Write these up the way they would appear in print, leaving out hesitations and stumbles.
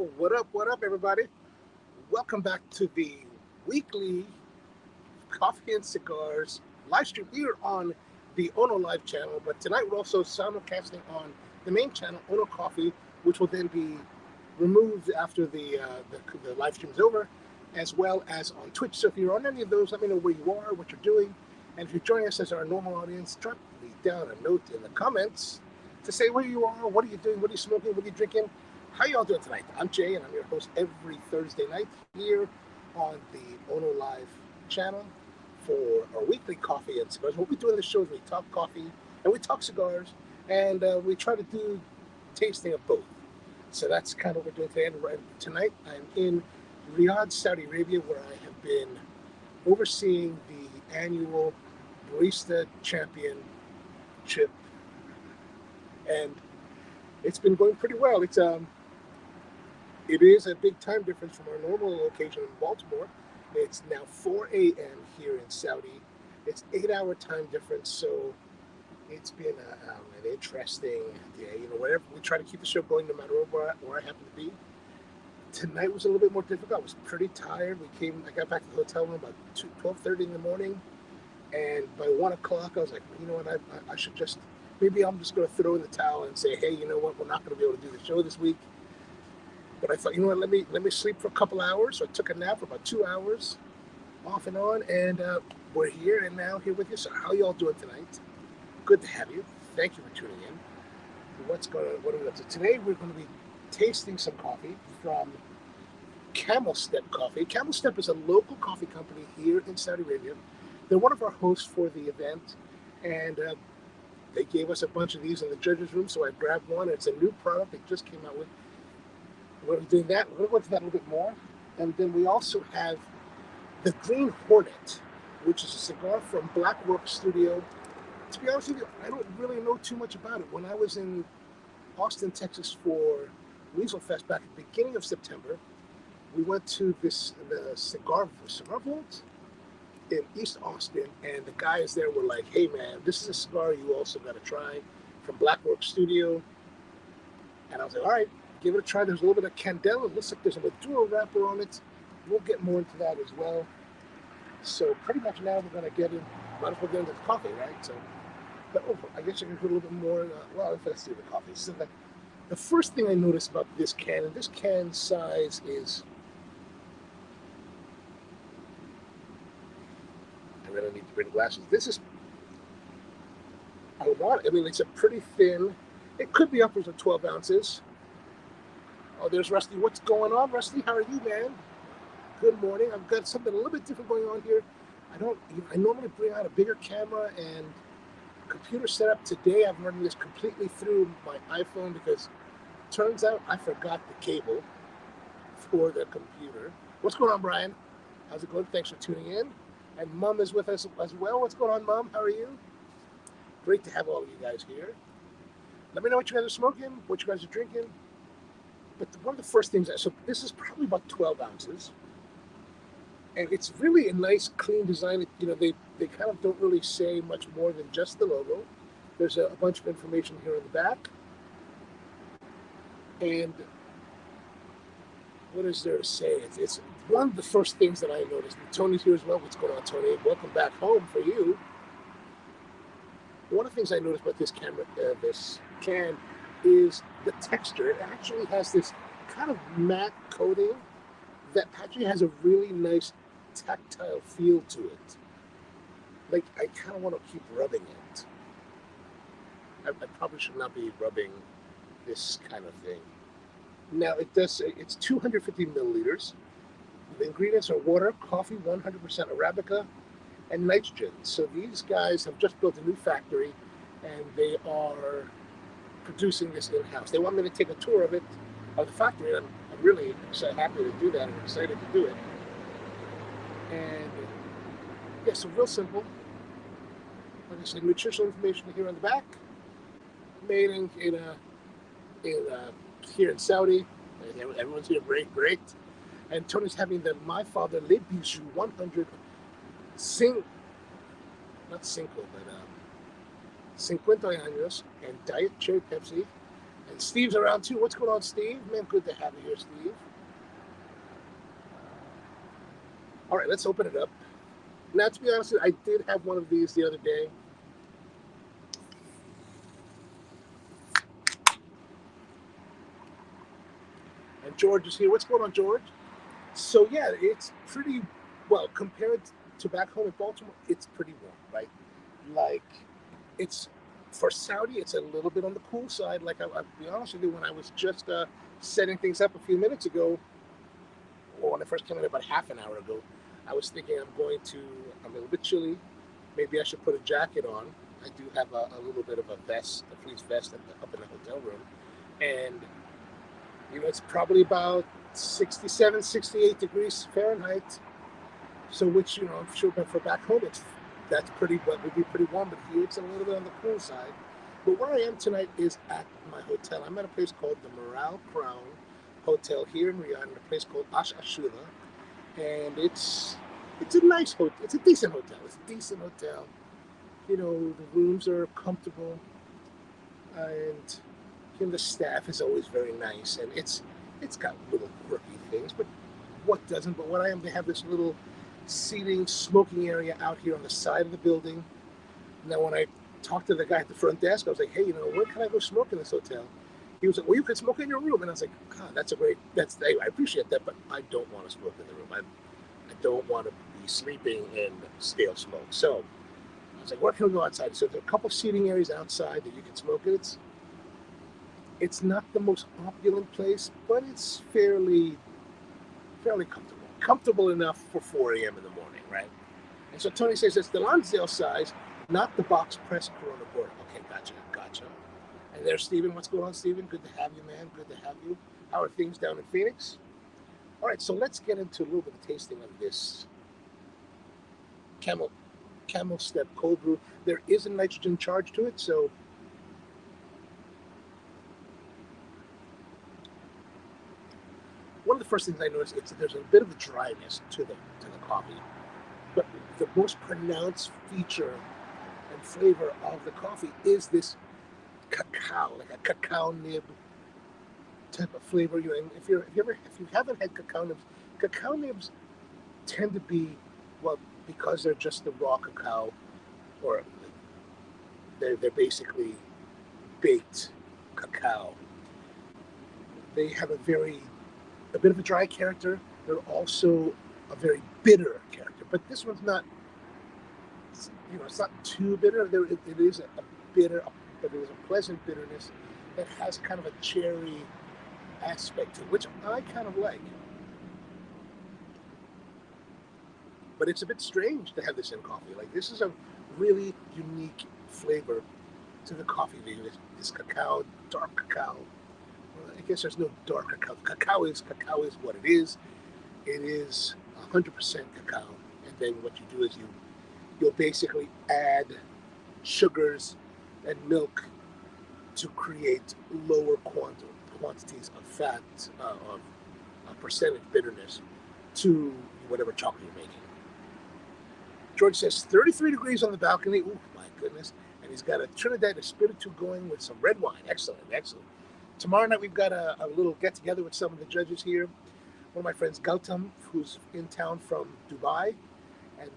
What up, everybody? Welcome back to the weekly Coffee and Cigars live stream here on the Ono Live channel. But tonight we're also simulcasting on the main channel, Ono Coffee, which will then be removed after the live stream is over, as well as on Twitch. So if you're on any of those, let me know where you are, what you're doing. And if you're joining us as our normal audience, drop me down a note in the comments to say where you are, what are you doing, what are you smoking, what are you drinking. How y'all doing tonight? I'm Jay, and I'm your host every Thursday night here on the Ono Live channel for our weekly coffee and cigars. What we do in the show is we talk coffee and we talk cigars, and we try to do tasting of both. So that's kind of what we're doing today. And tonight I'm in Riyadh, Saudi Arabia, where I have been overseeing the annual Barista Championship, and it's been going pretty well. It is a big time difference from our normal location in Baltimore. It's now 4 a.m. here in Saudi. It's 8-hour time difference, so it's been an interesting day. Whatever we try to keep the show going, no matter where I happen to be. Tonight was a little bit more difficult. I was pretty tired. I got back to the hotel room about 12:30 in the morning, and by 1 o'clock, I was like, you know what, I should just, maybe I'm just going to throw in the towel and say, hey, you know what, we're not going to be able to do the show this week. But I thought, you know what, let me sleep for a couple hours. So I took a nap for about 2 hours, off and on, and we're here and now here with you. So how y'all doing tonight? Good to have you. Thank you for tuning in. What's going on? What are we up to? Today we're going to be tasting some coffee from Camel Step Coffee. Camel Step is a local coffee company here in Saudi Arabia. They're one of our hosts for the event, and they gave us a bunch of these in the judges' room, so I grabbed one. It's a new product they just came out with. We're doing that. We're going to go into that a little bit more. And then we also have the Green Hornet, which is a cigar from Blackwork Studio. To be honest with you, I don't really know too much about it. When I was in Austin, Texas for Weasel Fest back at the beginning of September, we went to the cigar vault in East Austin, and the guys there were like, hey man, this is a cigar you also got to try from Blackwork Studio. And I was like, all right, give it a try. There's a little bit of candela. It looks like there's a Maduro wrapper on it. We'll get more into that as well. So pretty much now we're going to get in, might as well get into the coffee, right? So, but I guess I can put a little bit more, let's do the coffee. So the first thing I noticed about this can, and this can size is, I'm going to need to bring glasses. This is, it's a pretty thin, it could be upwards of 12 ounces. Oh, there's Rusty. What's going on, Rusty? How are you, man? Good morning. I've got something a little bit different going on here. I normally bring out a bigger camera and computer setup. Today I'm running this completely through my iPhone because it turns out I forgot the cable for the computer. What's going on, Brian? How's it going? Thanks for tuning in. And Mom is with us as well. What's going on, Mom? How are you? Great to have all of you guys here. Let me know what you guys are smoking, what you guys are drinking. But one of the first things, so this is probably about 12 ounces. And it's really a nice, clean design. They kind of don't really say much more than just the logo. There's a bunch of information here in the back. And what is there to say? It's one of the first things that I noticed. And Tony's here as well. What's going on, Tony? Welcome back home for you. One of the things I noticed about this can is the texture. It actually has this kind of matte coating that actually has a really nice tactile feel to it. Like, I kind of want to keep rubbing it. I probably should not be rubbing this kind of thing. Now, it's 250 milliliters. The ingredients are water, coffee, 100% Arabica, and nitrogen. So these guys have just built a new factory, and they are producing this in-house. They want me to take a tour of the factory, and I'm really happy to do that and excited to do it. And yeah, so real simple. Like I said, nutritional information here on the back. Made in here in Saudi. Everyone's here, great. And Tony's having the My Father Le Bijou 100 not Cinco, but 50 años, and Diet Cherry Pepsi. And Steve's around too. What's going on, Steve? Man, good to have you here, Steve. All right, let's open it up. Now, to be honest, I did have one of these the other day. And George is here. What's going on, George? So yeah, it's pretty well compared to back home in Baltimore. It's pretty warm, right? Like, it's for Saudi, it's a little bit on the cool side. Like I'll be honest with you, when I was just setting things up a few minutes ago, or when I first came in about half an hour ago, I was thinking I'm a little bit chilly. Maybe I should put a jacket on. I do have a little bit of a vest, a fleece vest up in the hotel room. And, it's probably about 67, 68 degrees Fahrenheit. So, which, I'm sure for back home, that's pretty, but would be pretty warm. But here it's a little bit on the cool side. But where I am tonight is at my hotel. I'm at a place called the Morale Crown Hotel here in Riyadh, in a place called Ash Ashura, and it's a nice hotel. It's a decent hotel. The rooms are comfortable, and the staff is always very nice, and it's got little quirky things, but what doesn't? But what I am, they have this little seating, smoking area out here on the side of the building. Now, when I talked to the guy at the front desk, I was like, hey, where can I go smoke in this hotel? He was like, well, you can smoke in your room. And I was like, God, I appreciate that, but I don't want to smoke in the room. I don't want to be sleeping in stale smoke. So I was like, where can we go outside? So there are a couple seating areas outside that you can smoke in. It's not the most opulent place, but it's fairly comfortable. Comfortable enough for 4 a.m. in the morning, right? And so Tony says it's the Lonsdale size, not the box press Corona border. Okay, gotcha. And there's Steven. What's going on, Steven? Good to have you, man. Good to have you. How are things down in Phoenix? All right, so let's get into a little bit of tasting of this Camel Step cold brew. There is a nitrogen charge to it, so one of the first things I noticed is that there's a bit of a dryness to the coffee, but the most pronounced feature and flavor of the coffee is this cacao, like a cacao nib type of flavor. If you haven't had cacao nibs tend to be, well, because they're just the raw cacao, or they're basically baked cacao. They have a bit of a dry character. They're also a very bitter character, but this one's not. It's not too bitter. It is a bitter, but it is a pleasant bitterness that has kind of a cherry aspect to it, which I kind of like. But it's a bit strange to have this in coffee. Like, this is a really unique flavor to the coffee. This cacao, dark cacao. Well, I guess there's no dark cacao. Cacao is what it is. It is 100% cacao. And then what you do is you'll basically add sugars and milk to create lower quantities of fat, of percentage bitterness to whatever chocolate you're making. George says 33 degrees on the balcony. Oh, my goodness. And he's got a Trinidad Espiritu going with some red wine. Excellent. Tomorrow night, we've got a little get-together with some of the judges here. One of my friends, Gautam, who's in town from Dubai. And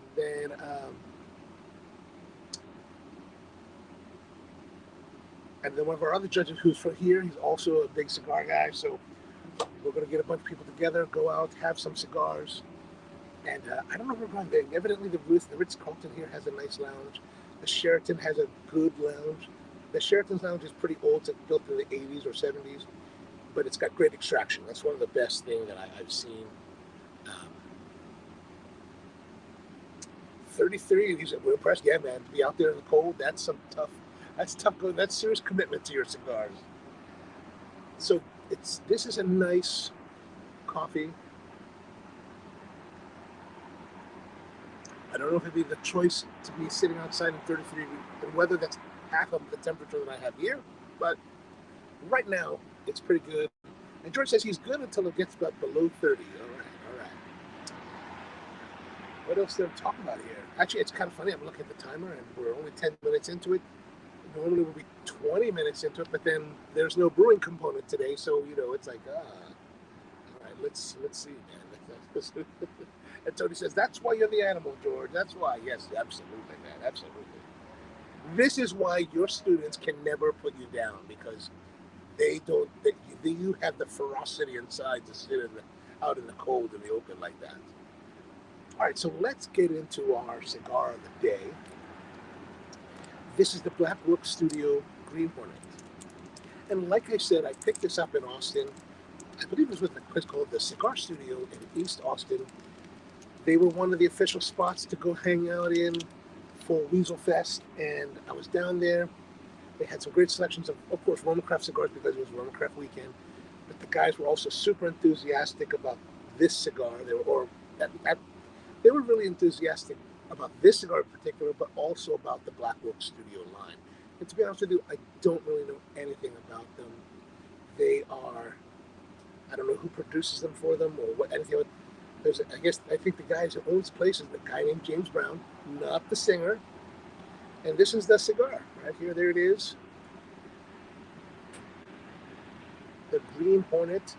then one of our other judges who's from here, he's also a big cigar guy. So we're going to get a bunch of people together, go out, have some cigars. And I don't know where we're going there. Evidently, the Ritz-Carlton here has a nice lounge. The Sheraton has a good lounge. The Sheraton's lounge is pretty old. It's built in the 80s or 70s, but it's got great extraction. That's one of the best things that I've seen. 33, we're impressed. Yeah, man, to be out there in the cold, that's tough going. That's serious commitment to your cigars. So this is a nice coffee. I don't know if it'd be the choice to be sitting outside in 33 degrees weather. That's half of the temperature that I have here. But right now, it's pretty good. And George says he's good until it gets about below 30. All right. What else did I talk about here? Actually, it's kind of funny. I'm looking at the timer, and we're only 10 minutes into it. Normally we'll be 20 minutes into it, but then there's no brewing component today, so it's like all right, let's see, man. And Tony says, "That's why you're the animal, George. That's why." Yes, absolutely, man, absolutely. This is why your students can never put you down, because they don't. You have the ferocity inside to sit out in the cold in the open like that. All right, so let's get into our cigar of the day. This is the Blackwood Studio Green Hornet. And like I said, I picked this up in Austin. I believe it was a place called the Cigar Studio in East Austin. They were one of the official spots to go hang out in for Weasel Fest, and I was down there. They had some great selections of course, Roma Craft cigars because it was Roma Craft weekend. But the guys were also super enthusiastic about this cigar. They were really enthusiastic about this cigar in particular, but also about the Blackwood Studio line. And to be honest with you, I don't really know anything about them. They are, I don't know who produces them for them or what anything. I think the guy who owns the place is the guy named James Brown, not the singer. And this is the cigar right here. There it is. The Green Hornet.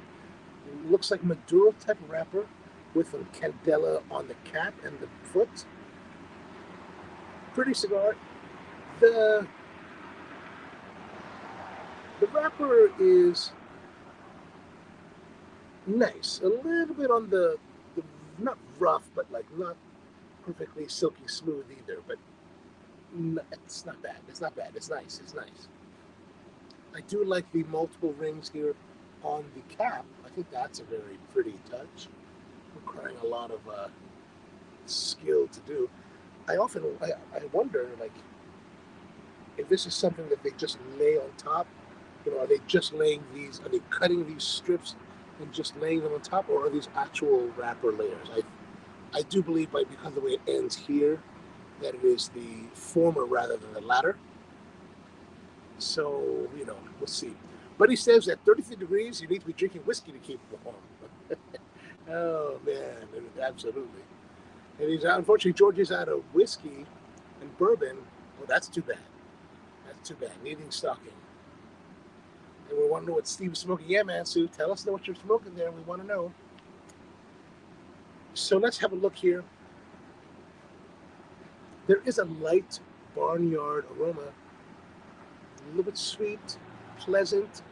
It looks like Maduro type wrapper with some candela on the cap and the foot. Pretty cigar. The wrapper is nice. A little bit on the not rough, but like not perfectly silky smooth either. But it's not bad. It's not bad. It's nice. It's nice. I do like the multiple rings here on the cap. I think that's a very pretty touch, requiring a lot of skill to do. I wonder, like, if this is something that they just lay on top. Are they just laying these? Are they cutting these strips and just laying them on top, or are these actual wrapper layers? I do believe, because of the way it ends here, that it is the former rather than the latter. So, we'll see. But he says at 33 degrees, you need to be drinking whiskey to keep warm. Oh, man, absolutely. And unfortunately, George is out of whiskey and bourbon. Well, that's too bad. That's too bad. Needing stocking. And we want to know what Steve's smoking. Yeah, man, Sue, tell us what you're smoking there. We want to know. So let's have a look here. There is a light barnyard aroma. A little bit sweet, pleasant,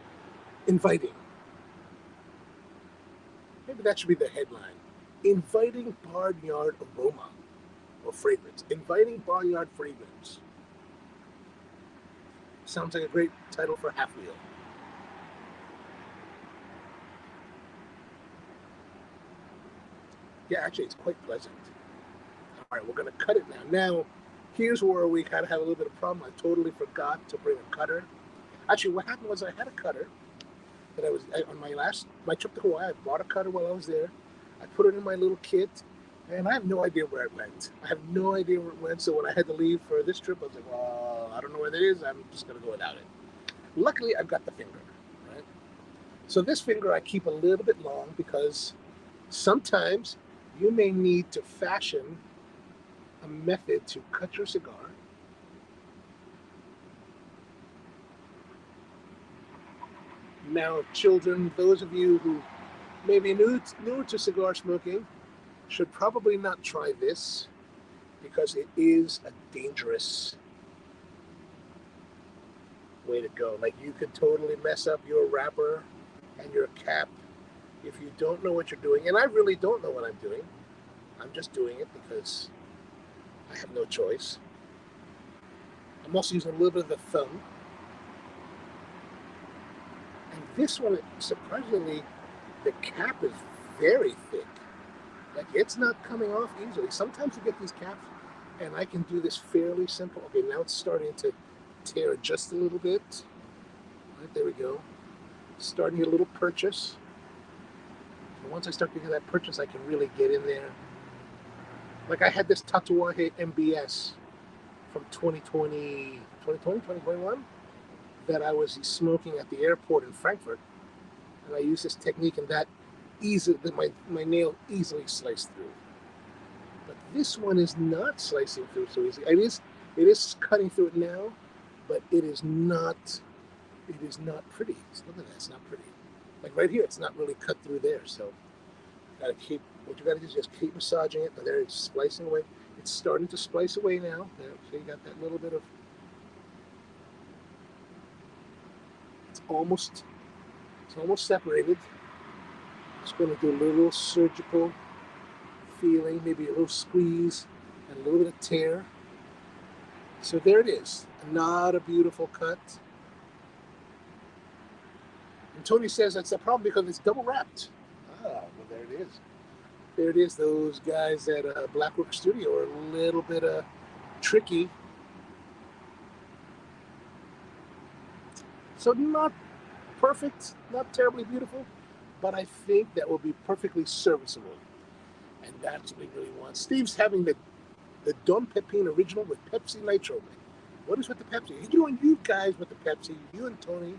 inviting. Maybe that should be the headline. Inviting barnyard aroma or fragrance. Inviting barnyard fragrance. Sounds like a great title for Half Wheel. Yeah, actually, it's quite pleasant. All right, we're going to cut it now. Now, here's where we kind of had a little bit of problem. I totally forgot to bring a cutter. Actually, what happened was I had a cutter that on my trip to Hawaii. I bought a cutter while I was there. I put it in my little kit, and I have no idea where it went. So when I had to leave for this trip, I was like, well, I don't know where it is. I'm just going to go without it. Luckily, I've got the finger, right? So this finger I keep a little bit long because sometimes you may need to fashion a method to cut your cigar. Now, children, those of you who may be new to cigar smoking should probably not try this because it is a dangerous way to go. Like, you could totally mess up your wrapper and your cap if you don't know what you're doing. And I really don't know what I'm doing. I'm just doing it because I have no choice. I'm also using a little bit of the thumb. And this one, surprisingly, the cap is very thick. Like, it's not coming off easily. Sometimes you get these caps, and I can do this fairly simple. Okay, now it's starting to tear just a little bit. Right, there we go. Starting to get a little purchase. And once I start getting that purchase, I can really get in there. Like, I had this Tatuaje MBS from 2021 that I was smoking at the airport in Frankfurt. And I used this technique, and that my nail easily sliced through. But this one is not slicing through so easily. It is cutting through it now, but it is not pretty. Look at that, it's not pretty. Like right here, it's not really cut through there, so you gotta keep, what you gotta do is just keep massaging it. Now there, it's splicing away. It's starting to splice away now. There, so you got that little bit of, it's almost separated. Just gonna do a little surgical feeling, maybe a little squeeze and a little bit of tear. So there it is, not a beautiful cut. And Tony says that's the problem because it's double wrapped. Ah, well there it is. There it is. Those guys at Blackwork Studio are a little bit tricky. So not perfect, not terribly beautiful, but I think that will be perfectly serviceable. And that's what we really want. Steve's having the Don Pepin original with Pepsi Nitro. What is with the Pepsi? You and you guys with the Pepsi, you and Tony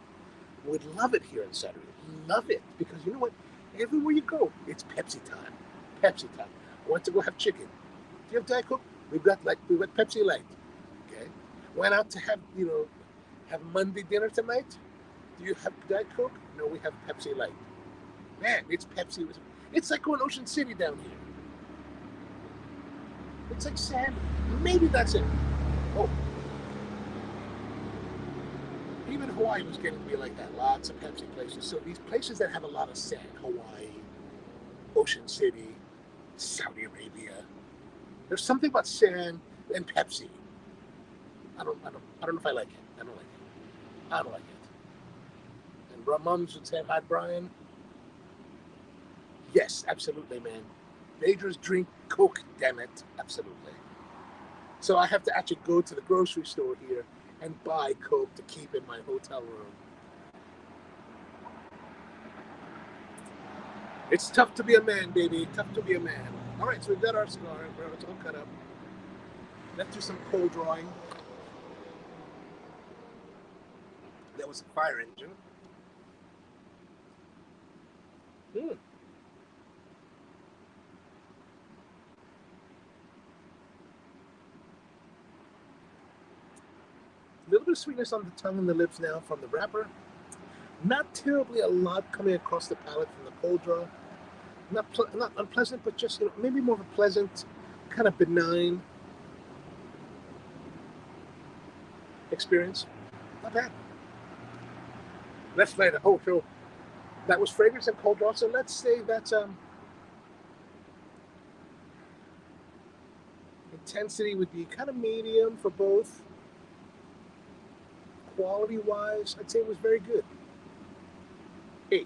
would love it here in Saturday. Love it. Because you know what? Everywhere you go, it's Pepsi time. Pepsi time. I want to go have chicken. Do you have Diet Coke? We've got Pepsi Light. Okay. Went out to have Monday dinner tonight. Do you have Diet Coke? No, we have Pepsi Light. Man, it's Pepsi. It's like going Ocean City down here. It's like sand. Maybe that's it. Oh. Even Hawaii was getting to be like that. Lots of Pepsi places. So these places that have a lot of sand, Hawaii, Ocean City, Saudi Arabia. There's something about sand and Pepsi. I don't know if I like it. I don't like it. And Mums would say, hi, Brian. Yes, absolutely, man. Majors drink Coke, damn it. Absolutely. So I have to actually go to the grocery store here and buy Coke to keep in my hotel room. It's tough to be a man, baby. Tough to be a man. All right, so we've got our cigar. It's all cut up. Let's do some cold drawing. That was a fire engine. A little bit of sweetness on the tongue and the lips now from the wrapper. Not terribly a lot coming across the palate from the cold draw. Not unpleasant, but just maybe more of a pleasant, kind of benign experience. Not bad. Let's light it. Oh, so that was fragrance and cold draw. So let's say that's intensity would be kind of medium for both. Quality-wise, I'd say it was very good. 8.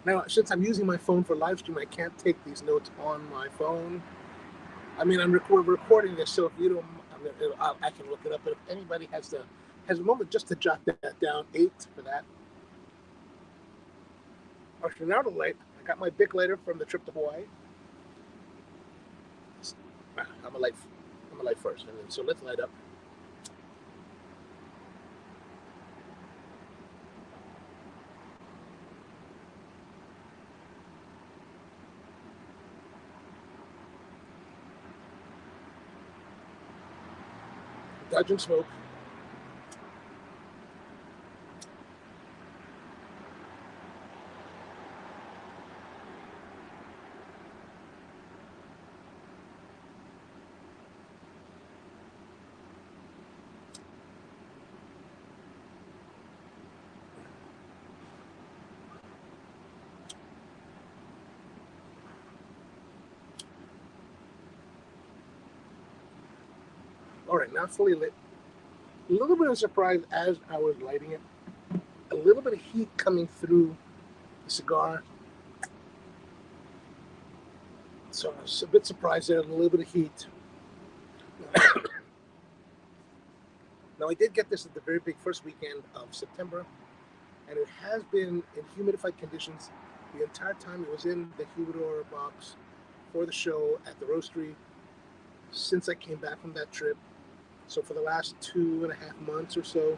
Now, since I'm using my phone for live stream, I can't take these notes on my phone. I mean, I'm recording this, so if you don't, I can look it up. But if anybody has a moment just to jot that down, 8 for that. Actually, now the light. I got my Bic lighter from the trip to Hawaii. I'm a light first, and then so let's light up. Dodging smoke. All right, now fully lit. A little bit of surprise as I was lighting it. A little bit of heat coming through the cigar. So I was a bit surprised there, a little bit of heat. Now I did get this at the very big first weekend of September, and it has been in humidified conditions the entire time it was in the humidor box for the show at the roastery since I came back from that trip. So for the last 2.5 months or so,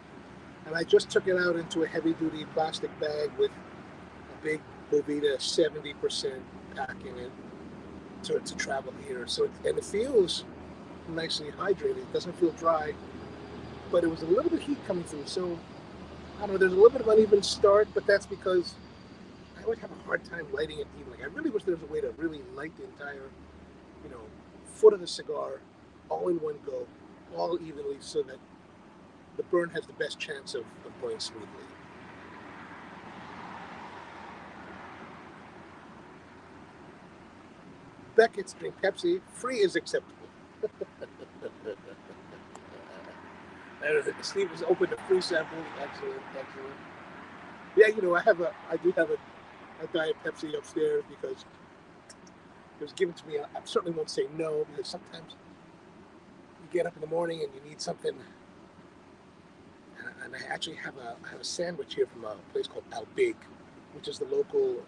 and I just took it out into a heavy-duty plastic bag with a big Boveda 70% pack in it to travel here. So it feels nicely hydrated. It doesn't feel dry, but it was a little bit of heat coming through. So I don't know. There's a little bit of uneven start, but that's because I always have a hard time lighting it evenly. I really wish there was a way to really light the entire, you know, foot of the cigar all in one go, all evenly, so that the burn has the best chance of going smoothly. Beckett's drink Pepsi. Free is acceptable. Steve has opened a free sample. Excellent, excellent. Yeah, I do have a Diet Pepsi upstairs because it was given to me. I certainly won't say no, because sometimes you get up in the morning and you need something. And I actually I have a sandwich here from a place called Al Big, which is the local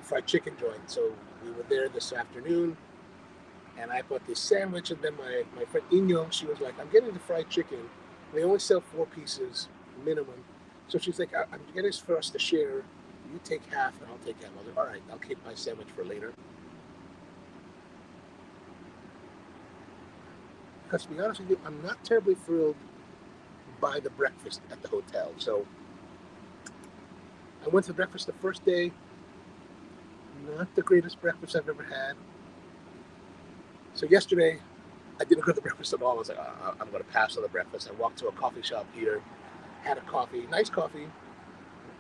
fried chicken joint. So we were there this afternoon, and I bought this sandwich, and then my friend Inyo, she was like, I'm getting the fried chicken. They only sell 4 pieces minimum. So she's like, I'm getting this for us to share. You take half, and I'll take half. I was like, all right, I'll keep my sandwich for later. Because to be honest with you, I'm not terribly thrilled by the breakfast at the hotel. So I went to breakfast the first day. Not the greatest breakfast I've ever had. So yesterday, I didn't go to breakfast at all. I was like, I'm going to pass on the breakfast. I walked to a coffee shop here, had a coffee, nice coffee.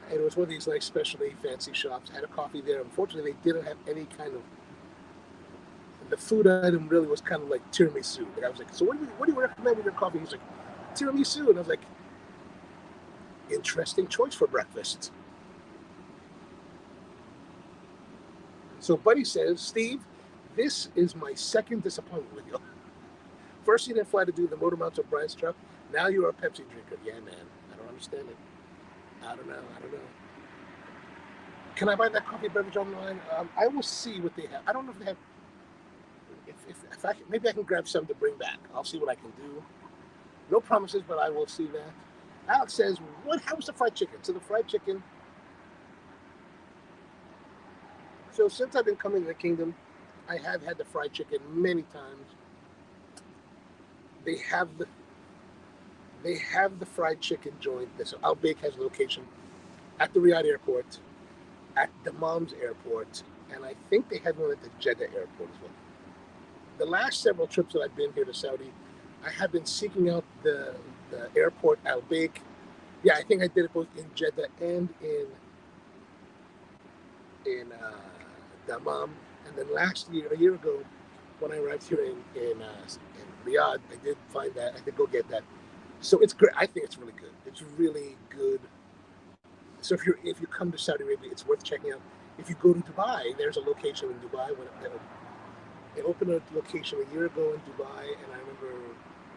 And it was one of these nice specialty fancy shops. Had a coffee there. Unfortunately, they didn't have any kind of, the food item really was kind of like tiramisu. And I was like, so what do you recommend with your coffee? He's like, tiramisu. And I was like, interesting choice for breakfast. So Buddy says, Steve, this is my second disappointment with you. First, you didn't fly to do the motor mounts of Brian's truck. Now you're a Pepsi drinker. Yeah, man. I don't understand it. I don't know. Can I buy that coffee beverage online? I will see what they have. I don't know if they have. If I can, maybe I can grab some to bring back. I'll see what I can do. No promises, but I will see that. Alex says, how was the fried chicken? So the fried chicken. So since I've been coming to the kingdom, I have had the fried chicken many times. They have the fried chicken joint. So Al Bake has a location at the Riyadh airport, at Dammam's airport, and I think they had one at the Jeddah airport as well. The last several trips that I've been here to Saudi, I have been seeking out the airport Al Bake. Yeah, I think I did it both in Jeddah and in Dammam. And then a year ago, when I arrived here in Riyadh, I did find that. I did go get that. So it's great. I think it's really good. It's really good. So if you come to Saudi Arabia, it's worth checking out. If you go to Dubai, there's a location in Dubai. They opened a location a year ago in Dubai, and I remember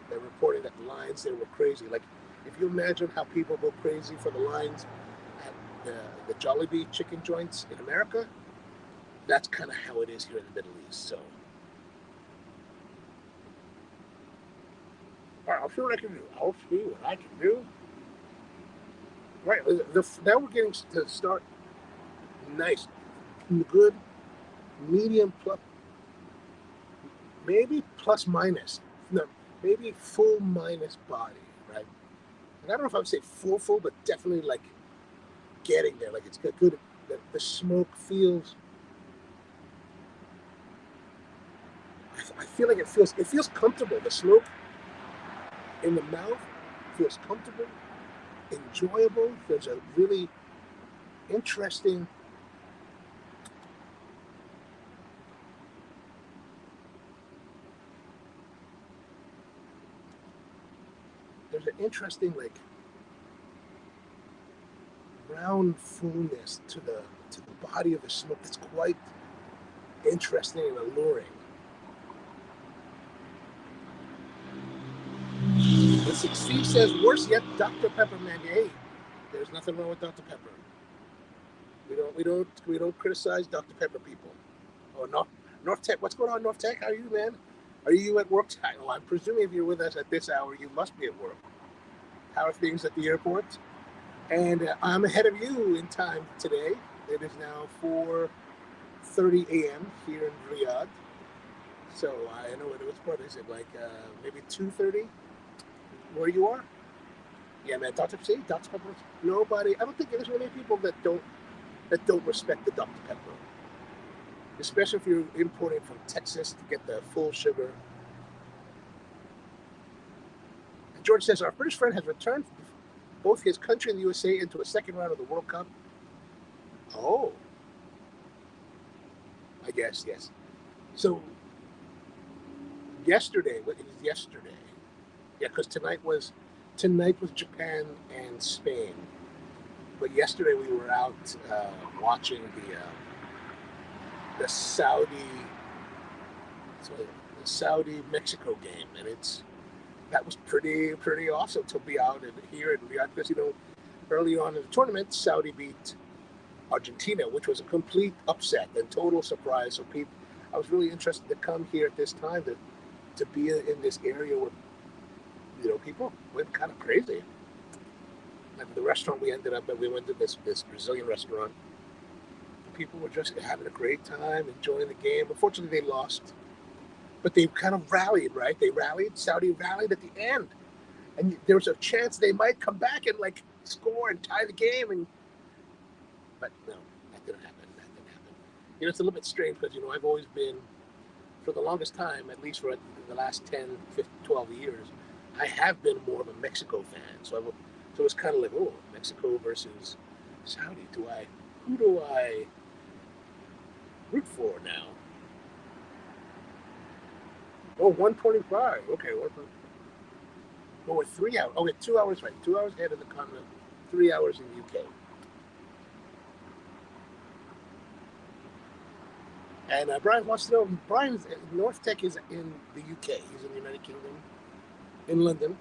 they reporting that the lines there were crazy. Like, if you imagine how people go crazy for the lines at the Jollibee chicken joints in America, that's kind of how it is here in the Middle East. So, all right, I'll see what I can do. Right, now we're getting to start nice, good, medium, plus, maybe plus minus. No, maybe full minus body, right? And I don't know if I would say full, but definitely like getting there. Like, it's good. The smoke feels. I feel like it feels comfortable. The smoke in the mouth feels comfortable, enjoyable. There's a really interesting. There's an interesting, like, brown fullness to the body of the smoke that's quite interesting and alluring. Steve says, worse yet, Dr. Pepper, man. Hey, there's nothing wrong with Dr. Pepper. We don't criticize Dr. Pepper people. Oh, North Tech. What's going on, North Tech? How are you, man? Are you at work? Oh, I'm presuming if you're with us at this hour, you must be at work. How are things at the airport? And I'm ahead of you in time today. It is now 4:30 a.m. here in Riyadh. So I know what is it like? Maybe 2:30 where you are? Yeah, man. Dr. Pepper. Nobody. I don't think there's many people that don't respect the Dr. Pepper, especially if you're importing from Texas to get the full sugar. And George says our British friend has returned both his country and the USA into a second round of the World Cup. Oh, I guess yes. So yesterday, what it was yesterday? Yeah, because tonight was Japan and Spain. But yesterday we were out watching the so the Saudi Mexico game, and that was pretty awesome to be out and here in Riyadh because early on in the tournament Saudi beat Argentina, which was a complete upset and total surprise. So I was really interested to come here at this time to be in this area where people went kind of crazy. Like the restaurant we went to this Brazilian restaurant. People were just having a great time, enjoying the game. Unfortunately, they lost, but they kind of rallied, right? They rallied. Saudi rallied at the end, and there was a chance they might come back and like score and tie the game. But no, that didn't happen. That didn't happen. It's a little bit strange because I've always been, for the longest time, at least for the last 10, 15, 12 years, I have been more of a Mexico fan. So it's kind of like, oh, Mexico versus Saudi. Who do I root for now? Oh, 125. Okay, oh, we're 3 hours. Okay, 2 hours, right? 2 hours ahead of the continent, 3 hours in the UK. And Brian wants to know, Brian's North Tech is in the UK. He's in the United Kingdom, in London.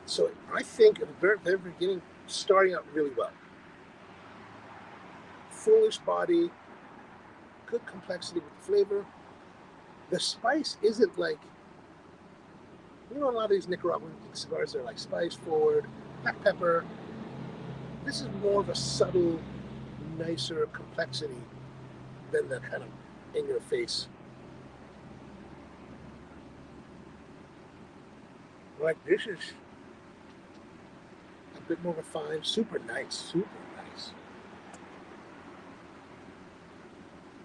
So I think at the very beginning, starting out really well. Foolish body, good complexity with flavor. The spice isn't like, a lot of these Nicaraguan cigars are like spice forward, black pepper. This is more of a subtle, nicer complexity than the kind of in your face. Like this is a bit more refined, super nice, super nice.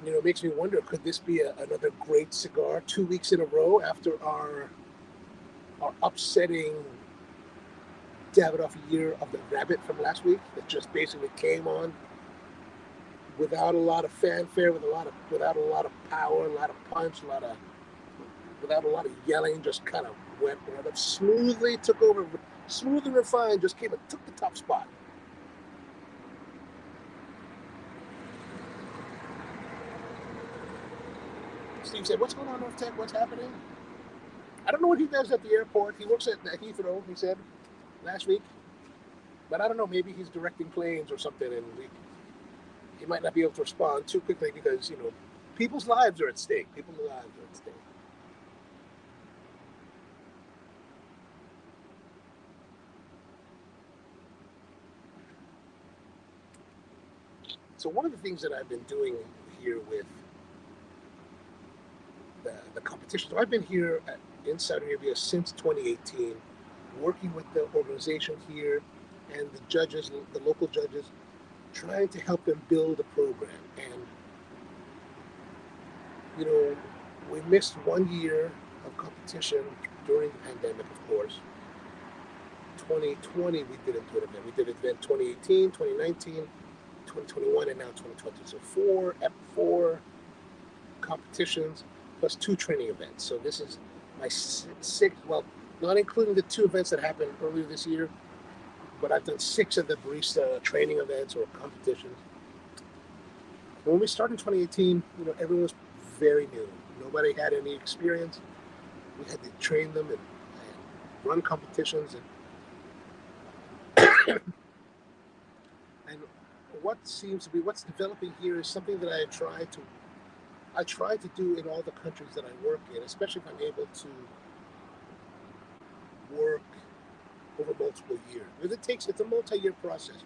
It makes me wonder, could this be another great cigar 2 weeks in a row after our upsetting Davidoff year of the rabbit from last week that just basically came on without a lot of fanfare, without a lot of power, a lot of punch, without a lot of yelling, just kind of went right up smoothly, took over, smooth and refined, just came and took the top spot. Steve said, "What's going on, North Tech? What's happening?" I don't know what he does at the airport. He works at Heathrow, he said last week. But I don't know, maybe he's directing planes or something, and he might not be able to respond too quickly because, people's lives are at stake. People's lives are at stake. So one of the things that I've been doing here with the competition, so I've been here in Saudi Arabia since 2018, working with the organization here and the judges, the local judges, trying to help them build a program. And, we missed 1 year of competition during the pandemic, of course. 2020, we didn't do an event. We did an event 2018, 2019, 2021, and now 2020. So four competitions plus 2 training events. So this is my sixth, well, not including the 2 events that happened earlier this year, but I've done 6 of the barista training events or competitions. When we started in 2018, everyone was very new. Nobody had any experience. We had to train them and run competitions. And what's developing here is something that I try to do in all the countries that I work in, especially if I'm able to work over multiple years. Because it's a multi-year process.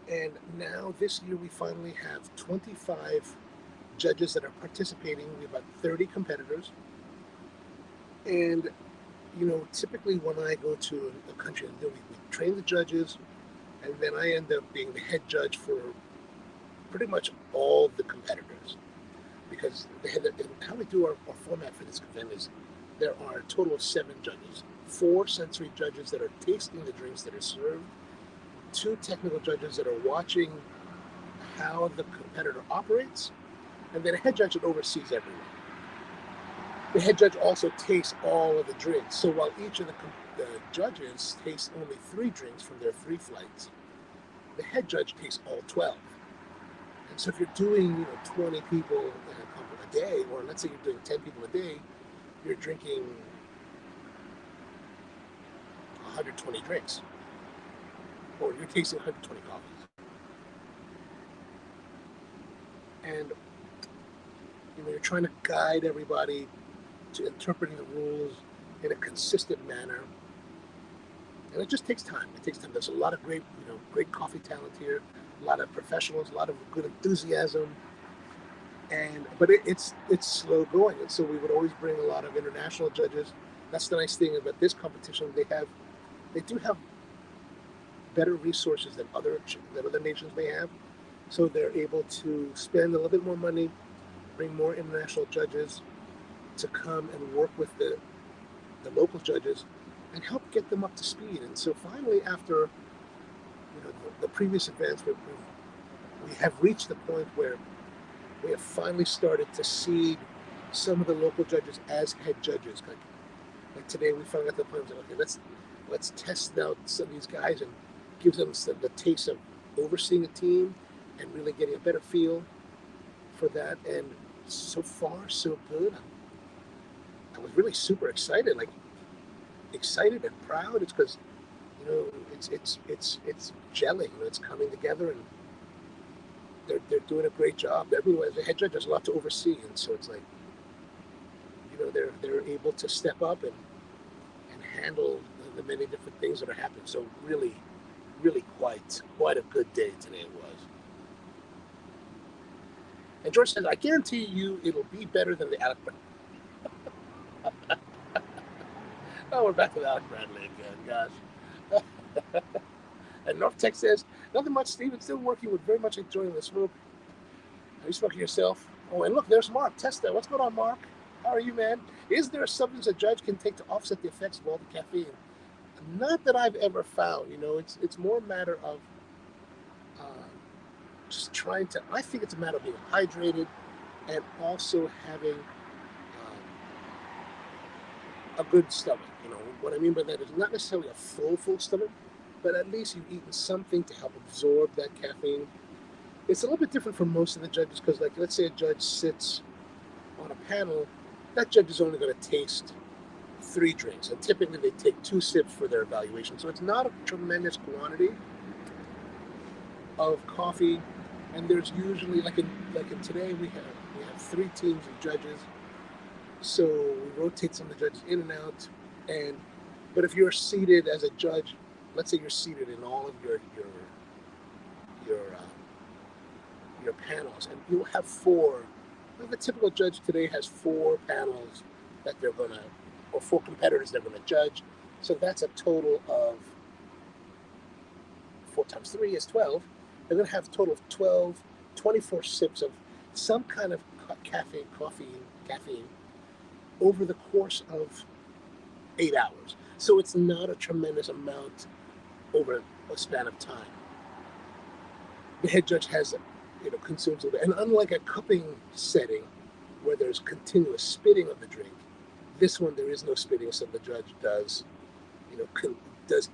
And now this year we finally have 25 judges that are participating. We have about 30 competitors. And, you know, typically when I go to a country, we train the judges, and then I end up being the head judge for pretty much all the competitors. Because how we do our format for this event is there are a total of 7 judges, 4 sensory judges that are tasting the drinks that are served, 2 technical judges that are watching how the competitor operates, and then a head judge that oversees everyone. The head judge also tastes all of the drinks. So while each of the judges tastes only 3 drinks from their 3 flights, the head judge tastes all 12. And so if you're doing 20 people a day, or let's say you're doing 10 people a day, you're drinking 120 drinks, or you're tasting 120 coffees. And you're trying to guide everybody to interpreting the rules in a consistent manner. And it just takes time. It takes time. There's a lot of great coffee talent here, a lot of professionals, a lot of good enthusiasm. But it's slow going. And so we would always bring a lot of international judges. That's the nice thing about this competition. They do have better resources than other nations may have. So they're able to spend a little bit more money, bring more international judges to come and work with the local judges and help get them up to speed. And so finally, after the previous events, we have reached the point where we have finally started to seed some of the local judges as head judges. Like today, we finally got to the point where okay, let's test out some of these guys and give them the taste of overseeing a team and really getting a better feel for that. And so far, so good. I was really super excited, excited and proud. It's because it's gelling. It's coming together, and they're doing a great job. Everyone, the head judge, has a lot to oversee, and so it's like they're able to step up and handle the many different things that are happening. So really, really quite a good day today it was. And George says, I guarantee you it'll be better than the Alec Bradley. Oh, we're back with Alec Bradley again, gosh. And North Tech says, nothing much, Steven. Still working with very much enjoying the smoke. Are you smoking yourself? Oh, and look, there's Mark. Testa. What's going on, Mark? How are you, man? Is there a substance a judge can take to offset the effects of all the caffeine? Not that I've ever found. It's more a matter of just trying to. I think it's a matter of being hydrated and also having a good stomach. What I mean by that is not necessarily a full stomach, but at least you've eaten something to help absorb that caffeine. It's a little bit different for most of the judges because, let's say a judge sits on a panel, that judge is only going to taste 3 drinks, and typically they take 2 sips for their evaluation. So it's not a tremendous quantity of coffee, and there's usually, like in today, we have 3 teams of judges. So we rotate some of the judges in and out, but if you're seated as a judge, let's say you're seated in all of your panels, and you'll have 4. The typical judge today has 4 panels that or 4 competitors they're going to judge. So that's a total of 4 times 3 is 12. They're going to have a total of 24 sips of some kind of caffeine over the course of 8 hours. So it's not a tremendous amount over a span of time. The head judge has consumes it. And unlike a cupping setting where there's continuous spitting of the drink, this one there is no spitting, so the judge does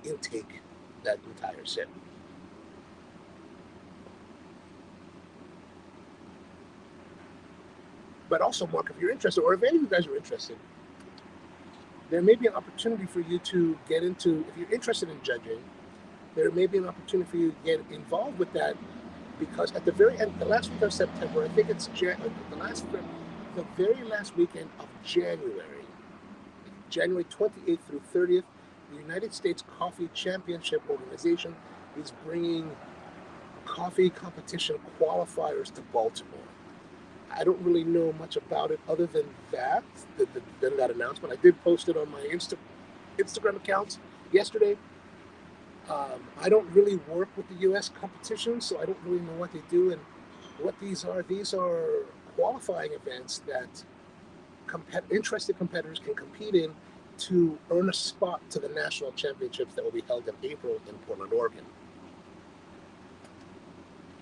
intake that entire sip. But also, Mark, if you're interested, or if any of you guys are interested, there may be an opportunity for you to get into, if you're interested in judging, there may be an opportunity for you to get involved with that, because at the very end, the last week of September, I think it's the very last weekend of January 28th through 30th, the United States Coffee Championship Organization is bringing coffee competition qualifiers to Baltimore. I don't really know much about it other than than that announcement. I did post it on my Instagram accounts yesterday. I don't really work with the U.S. competition, so I don't really know what they do and what these are. These are qualifying events that interested competitors can compete in to earn a spot to the national championships that will be held in April in Portland, Oregon.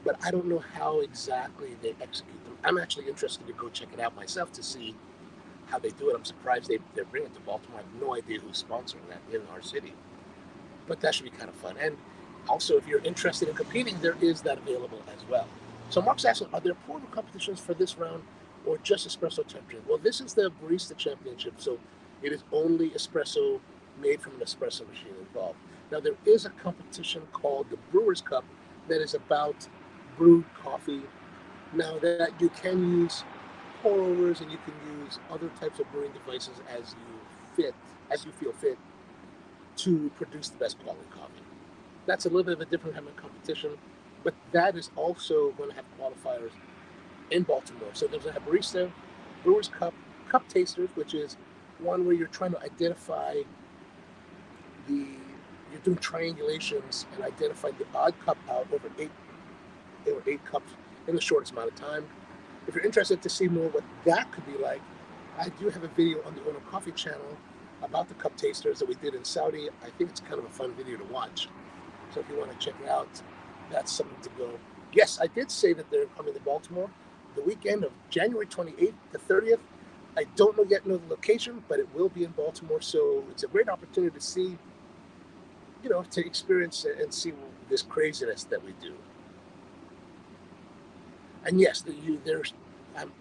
But I don't know how exactly they execute them. I'm actually interested to go check it out myself to see how they do it. I'm surprised they're bringing it to Baltimore. I have no idea who's sponsoring that in our city. But that should be kind of fun. And also, if you're interested in competing, there is that available as well. So Mark's asking, are there portal competitions for this round or just espresso champion? Well, this is the barista championship, so it is only espresso made from an espresso machine involved. Now, there is a competition called the Brewers Cup that is about brewed coffee. Now, that you can use pour overs and you can use other types of brewing devices as you feel fit to produce the best quality coffee. That's a little bit of a different kind of competition, but that is also going to have qualifiers in Baltimore. So there's a barista, Brewers Cup, cup tasters, which is one where you're trying to identify you're doing triangulations and identify the odd cup out over eight cups in the shortest amount of time. If you're interested to see more what that could be like, I do have a video on the Ono Coffee channel about the cup tasters that we did in Saudi. I think it's kind of a fun video to watch. So if you want to check it out, that's something to go. Yes, I did say that they're coming to Baltimore the weekend of January 28th to 30th. I don't know yet the location, but it will be in Baltimore. So it's a great opportunity to see, to experience and see this craziness that we do. And yes, I'm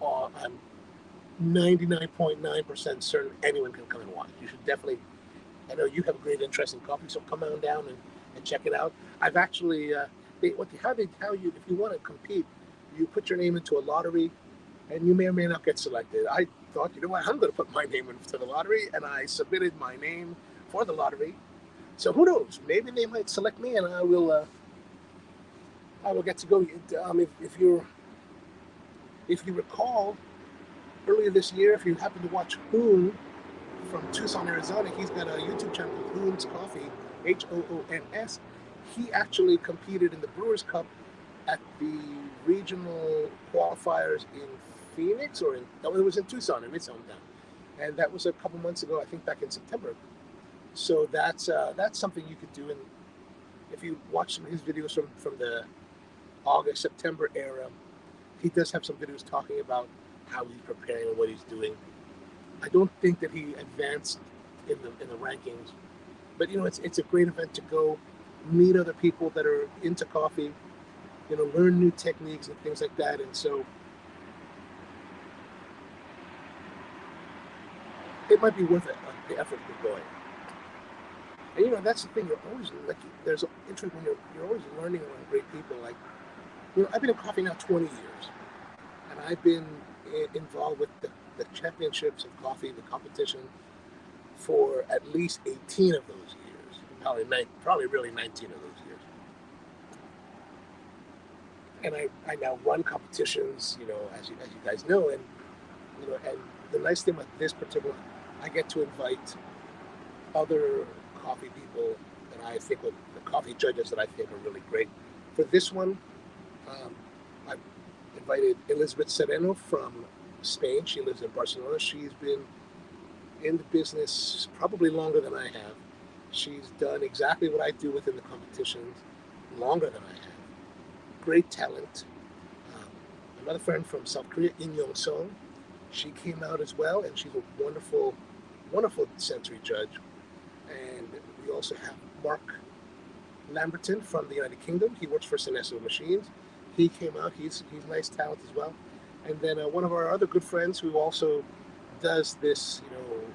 99.9% certain anyone can come and watch. You should definitely. I know you have a great interest in coffee, so come on down and check it out. I've actually, if you want to compete, you put your name into a lottery, and you may or may not get selected. I thought, you know what, I'm going to put my name into the lottery, and I submitted my name for the lottery. So who knows? Maybe they might select me, and I will get to go. If you recall, earlier this year, if you happen to watch Hoon from Tucson, Arizona, he's got a YouTube channel, Hoon's Coffee, Hoons. He actually competed in the Brewers Cup at the regional qualifiers in Phoenix, it was in Tucson, in his hometown, and that was a couple months ago. I think back in September. So that's something you could do. And if you watch some of his videos from the August, September era, he does have some videos talking about how he's preparing and what he's doing. I don't think that he advanced in the rankings, but it's a great event to go meet other people that are into coffee, learn new techniques and things like that. And so it might be worth it, the effort of going. And that's the thing. You're always there's interest when you're always learning around great people. Like, I've been in coffee now 20 years, and I've been involved with the championships of coffee, the competition, for at least 18 of those years. Probably really 19 of those years. And I now run competitions, as you guys know, and and the nice thing about this particular, I get to invite other coffee people that I think the coffee judges that I think are really great. For this one, I invited Elizabeth Sereno from Spain. She lives in Barcelona. She's been in the business probably longer than I have. She's done exactly what I do within the competitions longer than I have. Great talent. Another friend from South Korea, In Young Song. She came out as well, and she's a wonderful, wonderful sensory judge. And we also have Mark Lamberton from the United Kingdom. He works for Sinesso Machines. He came out. He's nice talent as well. And then one of our other good friends who also does this,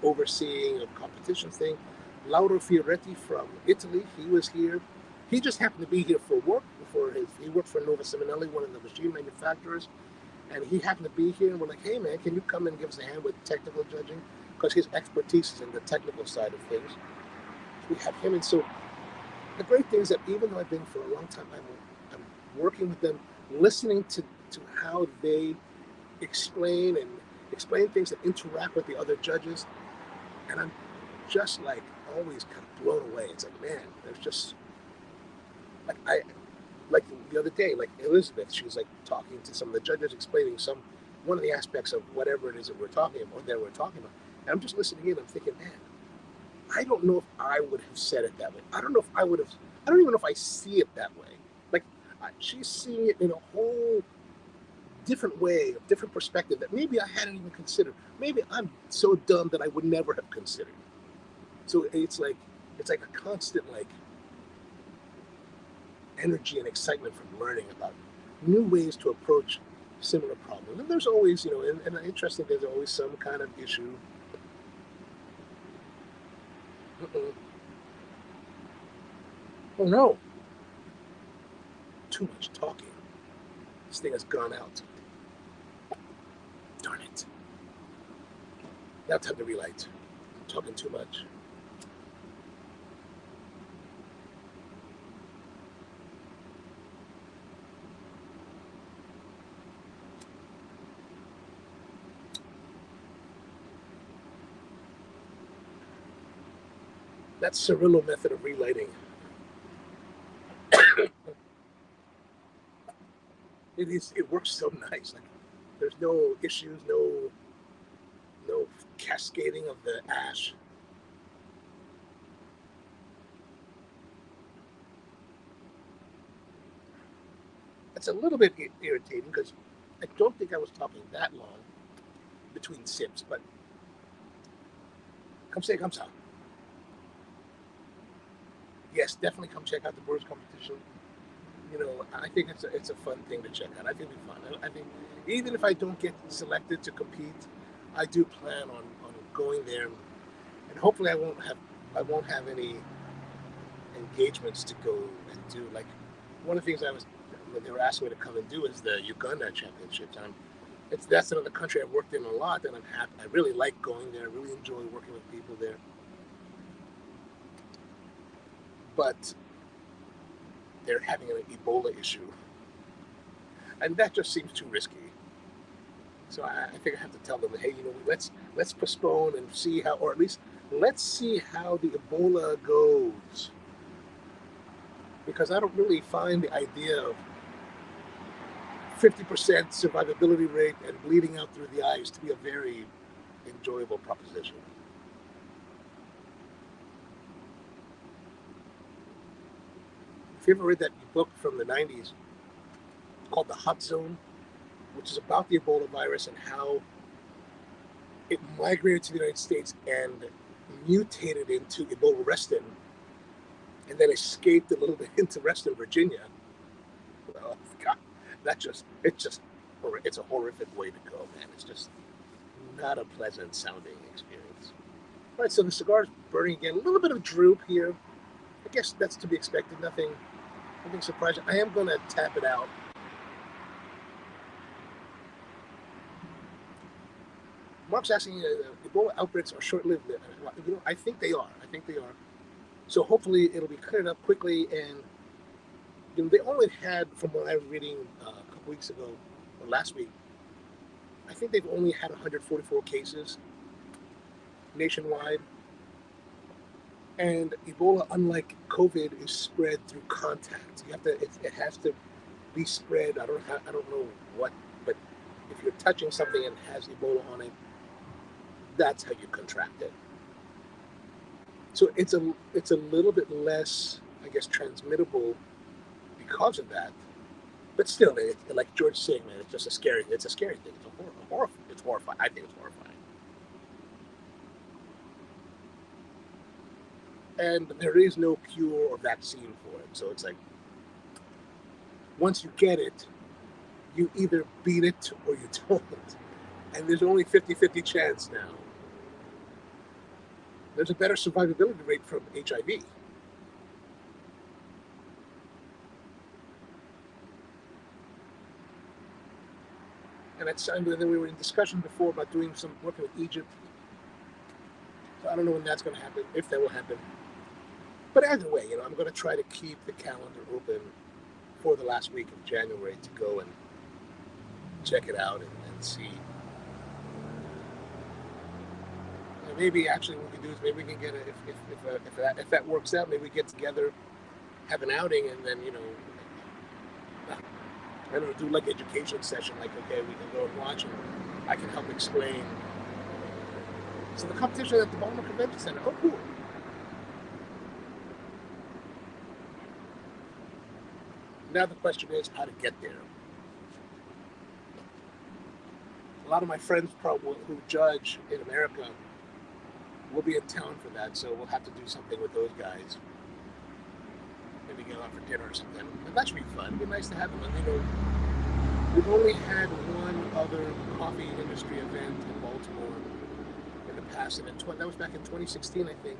overseeing of competition thing, Lauro Fioretti from Italy. He was here. He just happened to be here for work. He worked for Nova Simonelli, one of the machine manufacturers, and he happened to be here. And we're like, hey man, can you come and give us a hand with technical judging? Because his expertise is in the technical side of things. We have him, and so the great thing is that even though I've been for a long time, I'm working with them, listening to how they explain things that interact with the other judges, and I'm just like always kind of blown away. It's like, man, there's just like the other day, like Elizabeth, she was like talking to some of the judges, explaining one of the aspects of whatever it is that we're talking about, and I'm just listening in. I'm thinking, man, I don't know if I would have said it that way. I don't know if I would have. I don't even know if I see it that way. Like she's seeing it in a whole different way, a different perspective that maybe I hadn't even considered. Maybe I'm so dumb that I would never have considered. So it's like a constant like energy and excitement from learning about new ways to approach similar problems. And there's always, and interesting, there's always some kind of issue. Oh no, too much talking. This thing has gone out. Darn it. Now time to relight. I'm talking too much. That Cirillo method of relighting. It works so nice. Like there's no issues, no cascading of the ash. It's a little bit irritating because I don't think I was talking that long between sips, but come say, come ça. Yes, definitely come check out the Brewers competition. I think it's a fun thing to check out. I think it'll be fun. I think even if I don't get selected to compete, I do plan on going there, and hopefully I won't have any engagements to go and do. Like one of the things they were asking me to come and do is the Uganda Championships. That's another country I've worked in a lot, and I'm happy. I really like going there. I really enjoy working with people there. But they're having an Ebola issue, and that just seems too risky. So I think I have to tell them, hey, let's postpone and see how, or at least let's see how the Ebola goes, because I don't really find the idea of 50% survivability rate and bleeding out through the eyes to be a very enjoyable proposition. If you ever read that book from the 90s called The Hot Zone, which is about the Ebola virus and how it migrated to the United States and mutated into Ebola Reston, and then escaped a little bit into Reston, Virginia. Well, God, it's a horrific way to go, man. It's just not a pleasant sounding experience. All right, so the cigar's burning again. A little bit of droop here. I guess that's to be expected. Nothing surprising. I am going to tap it out. Mark's asking, Ebola outbreaks are short-lived. I think they are. So hopefully it'll be cleared up quickly. And they only had, from what I was reading a couple weeks ago, or last week, I think they've only had 144 cases nationwide. And Ebola, unlike COVID, is spread through contact. It has to be spread. I don't know what, but if you're touching something and has Ebola on it, that's how you contract it. So it's a little bit less, I guess, transmittable because of that. But still, like George saying, man, it's a scary thing. It's horrifying. I think it's horrifying. And there is no cure or vaccine for it. So it's like, once you get it, you either beat it or you don't. And there's only 50-50 chance now. There's a better survivability rate from HIV. And then we were in discussion before about doing some work with Egypt. So I don't know when that's going to happen, if that will happen. But either way, I'm going to try to keep the calendar open for the last week of January to go and check it out and see. Maybe actually what we can do is maybe we can get if that works out, maybe we get together, have an outing, and then I don't know, do like education session. Like, okay, we can go and watch, and I can help explain. So the competition at the Baltimore Convention Center. Oh, cool. Now the question is how to get there. A lot of my friends probably who judge in America will be in town for that, so we'll have to do something with those guys. Maybe get out for dinner or something. But that should be fun. It'd be nice to have them. And we've only had one other coffee industry event in Baltimore in the past, and that was back in 2016, I think,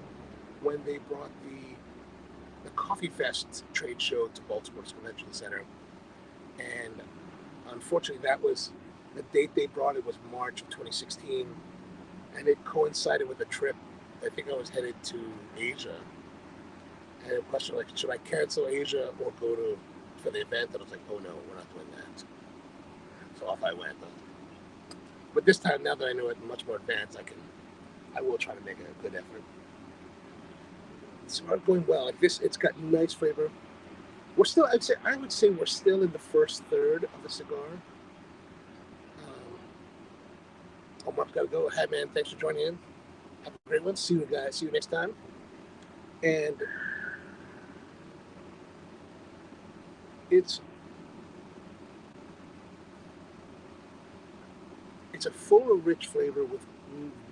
when they brought the Coffee Fest trade show to Baltimore's Convention Center. And unfortunately, that was the date they brought it was March of 2016, and it coincided with a trip. I think I was headed to Asia, and a question like, should I cancel Asia or go for the event? And I was like, oh no, we're not doing that. So off I went. But this time, now that I know it much more advanced, I will try to make a good effort. It's going well. Like this, it's got nice flavor. We're still, I would say we're still in the first third of the cigar. Mark's got to go. Hi, man. Thanks for joining in. Have a great one. See you guys. See you next time. And it's a full, rich flavor with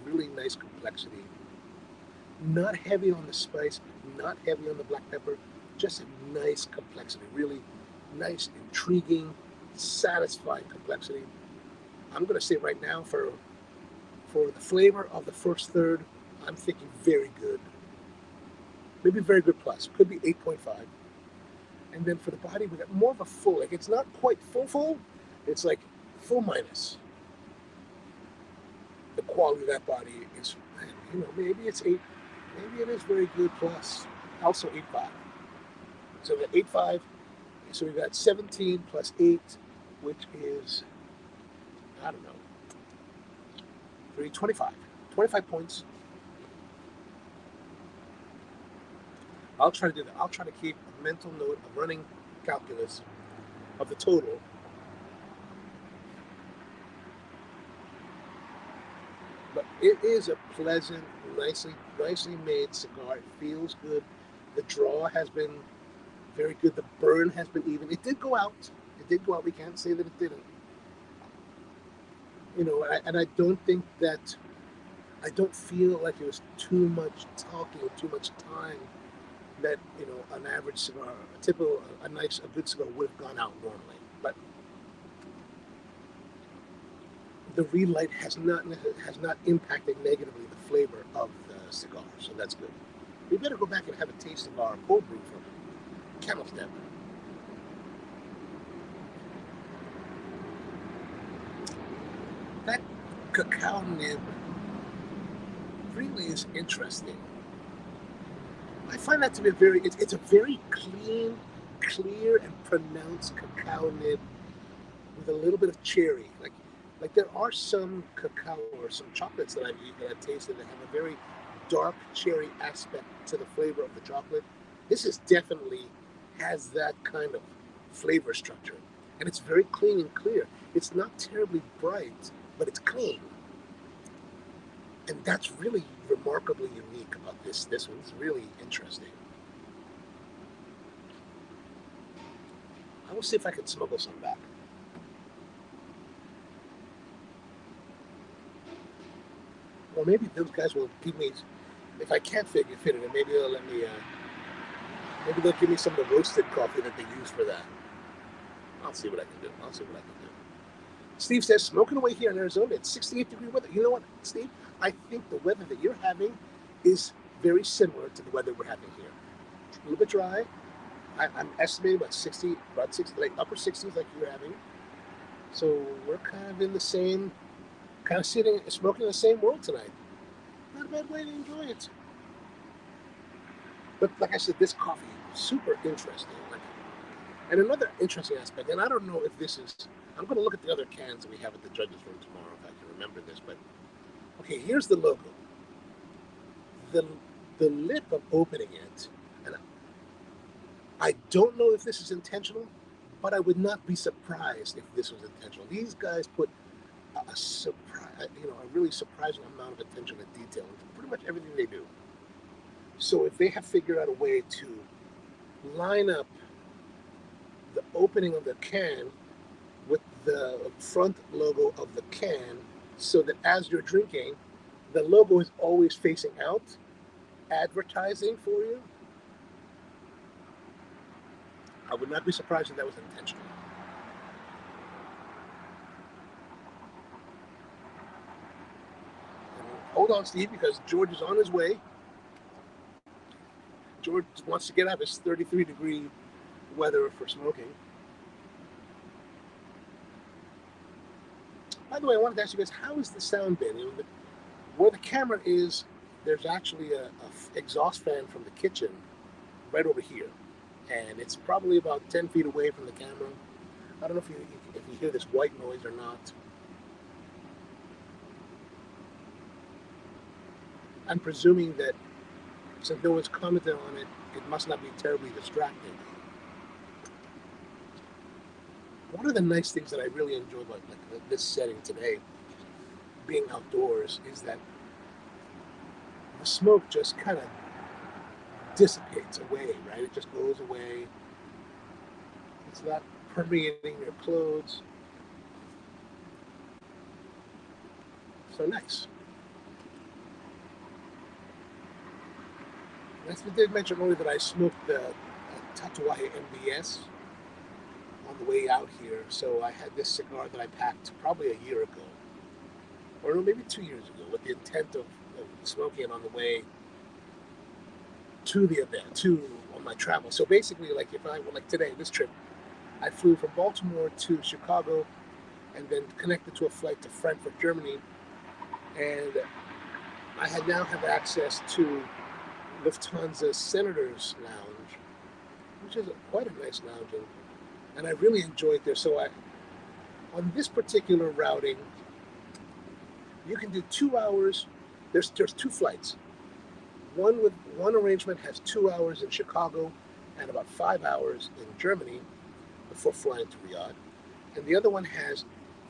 really nice complexity. Not heavy on the spice, not heavy on the black pepper. Just a nice complexity. Really nice, intriguing, satisfying complexity. I'm going to say right now for the flavor of the first third, I'm thinking very good. Maybe very good plus. Could be 8.5. And then for the body, we got more of a full. Like it's not quite full. It's like full minus. The quality of that body is, maybe it's 8. Maybe it is very good plus. Also 8.5. So we got 8.5. So we got 17 plus 8, which is, I don't know, 25. 25 points. I'll try to do that. I'll try to keep a mental note, a running calculus of the total. But it is a pleasant, nicely made cigar. It feels good. The draw has been very good. The burn has been even. It did go out. We can't say that it didn't. And I don't think that, I don't feel like it was too much talking or too much time that, an average cigar, a good cigar would have gone out normally. But the relight has not impacted negatively the flavor of the cigar, so that's good. We better go back and have a taste of our cold brew from Camel Step. That cacao nib really is interesting. I find that to be it's a very clean, clear, and pronounced cacao nib with a little bit of cherry. Like there are some cacao or some chocolates that I've tasted that have a very dark cherry aspect to the flavor of the chocolate. This is definitely has that kind of flavor structure, and it's very clean and clear. It's not terribly bright, but it's clean. And that's really remarkably unique about this. This one's really interesting. I will see if I can smuggle some back. Or maybe those guys will give me, if I can't fit it in, maybe they'll let me, maybe they'll give me some of the roasted coffee that they use for that. I'll see what I can do. Steve says, smoking away here in Arizona, it's 68-degree weather. You know what, Steve? I think the weather that you're having is very similar to the weather we're having here. A little bit dry. I'm estimating about 60, like upper 60s like you're having. So we're kind of in the same, kind of smoking in the same world tonight. Not a bad way to enjoy it. But like I said, this coffee is super interesting. And another interesting aspect, and I don't know if this is, I'm going to look at the other cans that we have at the judges' room tomorrow if I can remember this, but okay, here's the logo. The, the lip of opening it, and I don't know if this is intentional, but I would not be surprised if this was intentional. These guys put a surprise, a really surprising amount of attention to detail into pretty much everything they do. So if they have figured out a way to line up the opening of the can with the front logo of the can so that as you're drinking, the logo is always facing out, advertising for you, I would not be surprised if that was intentional. And hold on, Steve, because George is on his way. George wants to get out of his 33-degree weather for smoking. By the way, I wanted to ask you guys, how has the sound been? Where the camera is, there's actually a exhaust fan from the kitchen right over here. And it's probably about 10 feet away from the camera. I don't know if you hear this white noise or not. I'm presuming that since no one's commented on it, it must not be terribly distracting. One of the nice things that I really enjoy about this setting today, being outdoors, is that the smoke just kind of dissipates away, right? It just goes away. It's not permeating your clothes. So nice. I did mention earlier that I smoked the Tatuaje MBS on the way out here. So I had this cigar that I packed probably a year ago, or maybe 2 years ago, with the intent of smoking it on the way to the event, on my travel. So basically, like today, this trip, I flew from Baltimore to Chicago and then connected to a flight to Frankfurt, Germany. And I now have access to Lufthansa Senator's Lounge, which is quite a nice lounge, and I really enjoyed there. So on this particular routing, you can do 2 hours. There's 2 flights. One arrangement has 2 hours in Chicago and about 5 hours in Germany before flying to Riyadh, and the other one has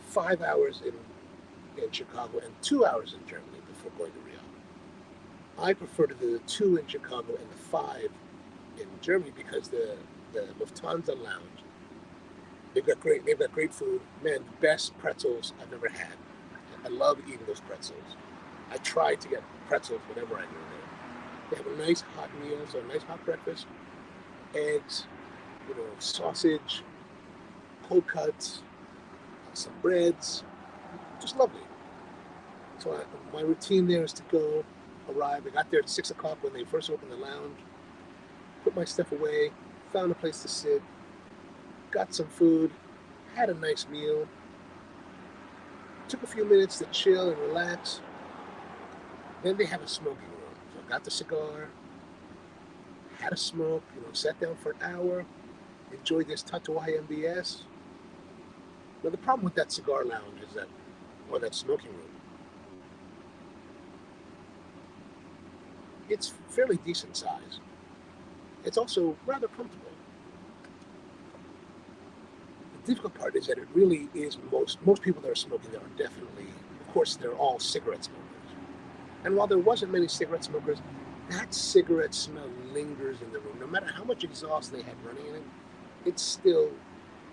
5 hours in Chicago and 2 hours in Germany before going to Riyadh. I prefer to do the 2 in Chicago and the 5 in Germany because the Lufthansa Lounge, they've got great food. Man, the best pretzels I've ever had. I love eating those pretzels. I try to get pretzels whenever I go there. They have a nice hot meal, so a nice hot breakfast, eggs, sausage, cold cuts, some breads, just lovely. So my routine there is to arrive. I got there at 6 o'clock when they first opened the lounge, put my stuff away, found a place to sit, got some food, had a nice meal, took a few minutes to chill and relax. Then they have a smoking room. So I got the cigar, had a smoke, sat down for an hour, enjoyed this Tatuaje MBS. Now the problem with that cigar lounge is or that smoking room, it's fairly decent size. It's also rather comfortable. The difficult part is that it really is most people that are smoking there are definitely, of course, they're all cigarette smokers. And while there wasn't many cigarette smokers, that cigarette smell lingers in the room. No matter how much exhaust they had running in it, it still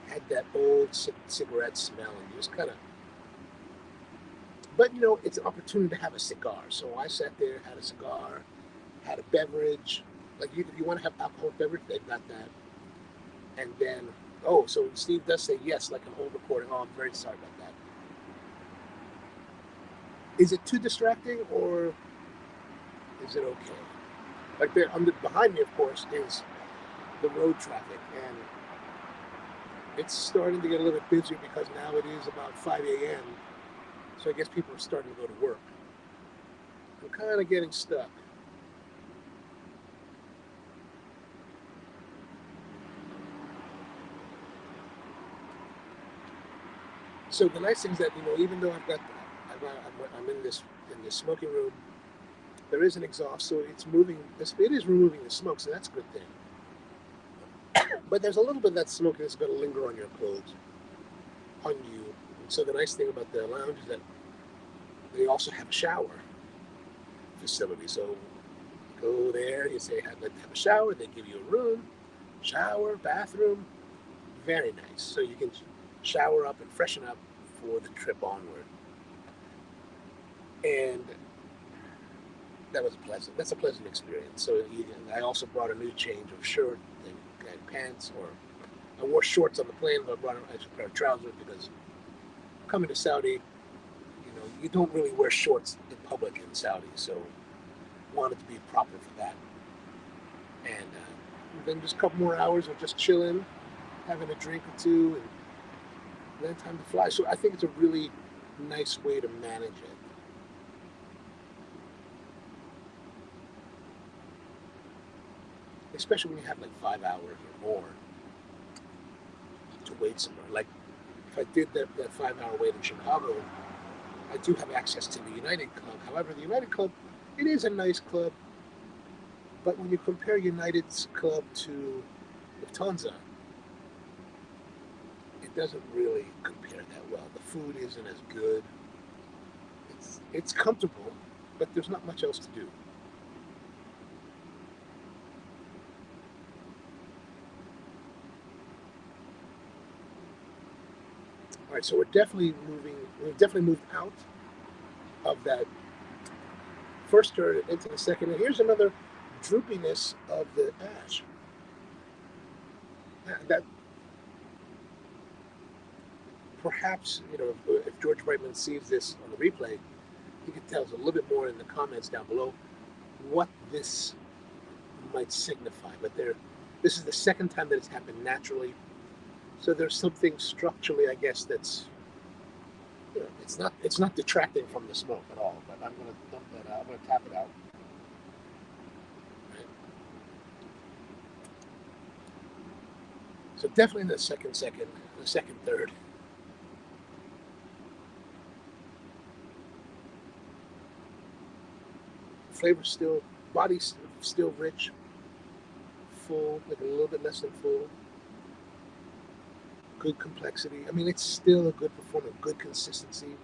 had that old cigarette smell, and you just kind of. But it's an opportunity to have a cigar. So I sat there, had a cigar, had a beverage. Like if you want to have alcoholic beverage, they've got that. And then, so Steve does say yes, like an old recording. Oh, I'm very sorry about that. Is it too distracting, or is it okay? Like behind me, of course, is the road traffic, and it's starting to get a little bit busier because now it is about 5 a.m. So I guess people are starting to go to work. I'm kind of getting stuck. So the nice thing is that, even though I'm in this smoking room, there is an exhaust, so it's moving. It is removing the smoke, so that's a good thing. But there's a little bit of that smoke that's going to linger on your clothes, on you. And so the nice thing about the lounge is that they also have a shower facility. So you go there, you say, I'd like to have a shower. They give you a room, shower, bathroom. Very nice. So you can shower up and freshen up for the trip onward. And that was pleasant. That's a pleasant experience. So I also brought a new change of shirt and pants, or I wore shorts on the plane, but I brought an extra pair of trousers because coming to Saudi, you don't really wear shorts in public in Saudi, so wanted to be proper for that. And then just a couple more hours of just chilling, having a drink or two, and then time to fly. So I think it's a really nice way to manage it. Especially when you have like 5 hours or more to wait somewhere. Like if I did that 5 hour wait in Chicago, I do have access to the United Club. However, the United Club, it is a nice club, but when you compare United's club to Lufthansa, it doesn't really compare that well. The food isn't as good. It's comfortable, but there's not much else to do. All right, so we've definitely moved out of that first turn into the second. And here's another droopiness of the ash. That perhaps, if George Brightman sees this on the replay, he could tell us a little bit more in the comments down below what this might signify. But this is the second time that it's happened naturally. So there's something structurally, I guess, that's, it's not detracting from the smoke at all. But I'm going to dump that out. I'm going to tap it out. Right. So definitely the second, third. Flavor still, body's still rich, full, like a little bit less than full. Good complexity. I mean, it's still a good performance, good consistency.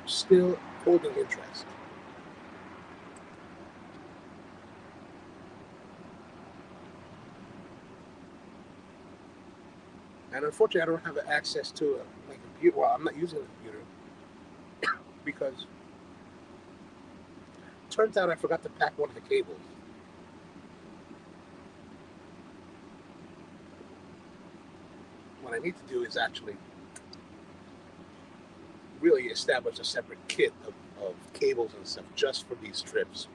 Still holding interest. And unfortunately, I don't have access to my computer. Well, I'm not using a computer because it turns out I forgot to pack one of the cables. What I need to do is actually really establish a separate kit of cables and stuff just for these trips,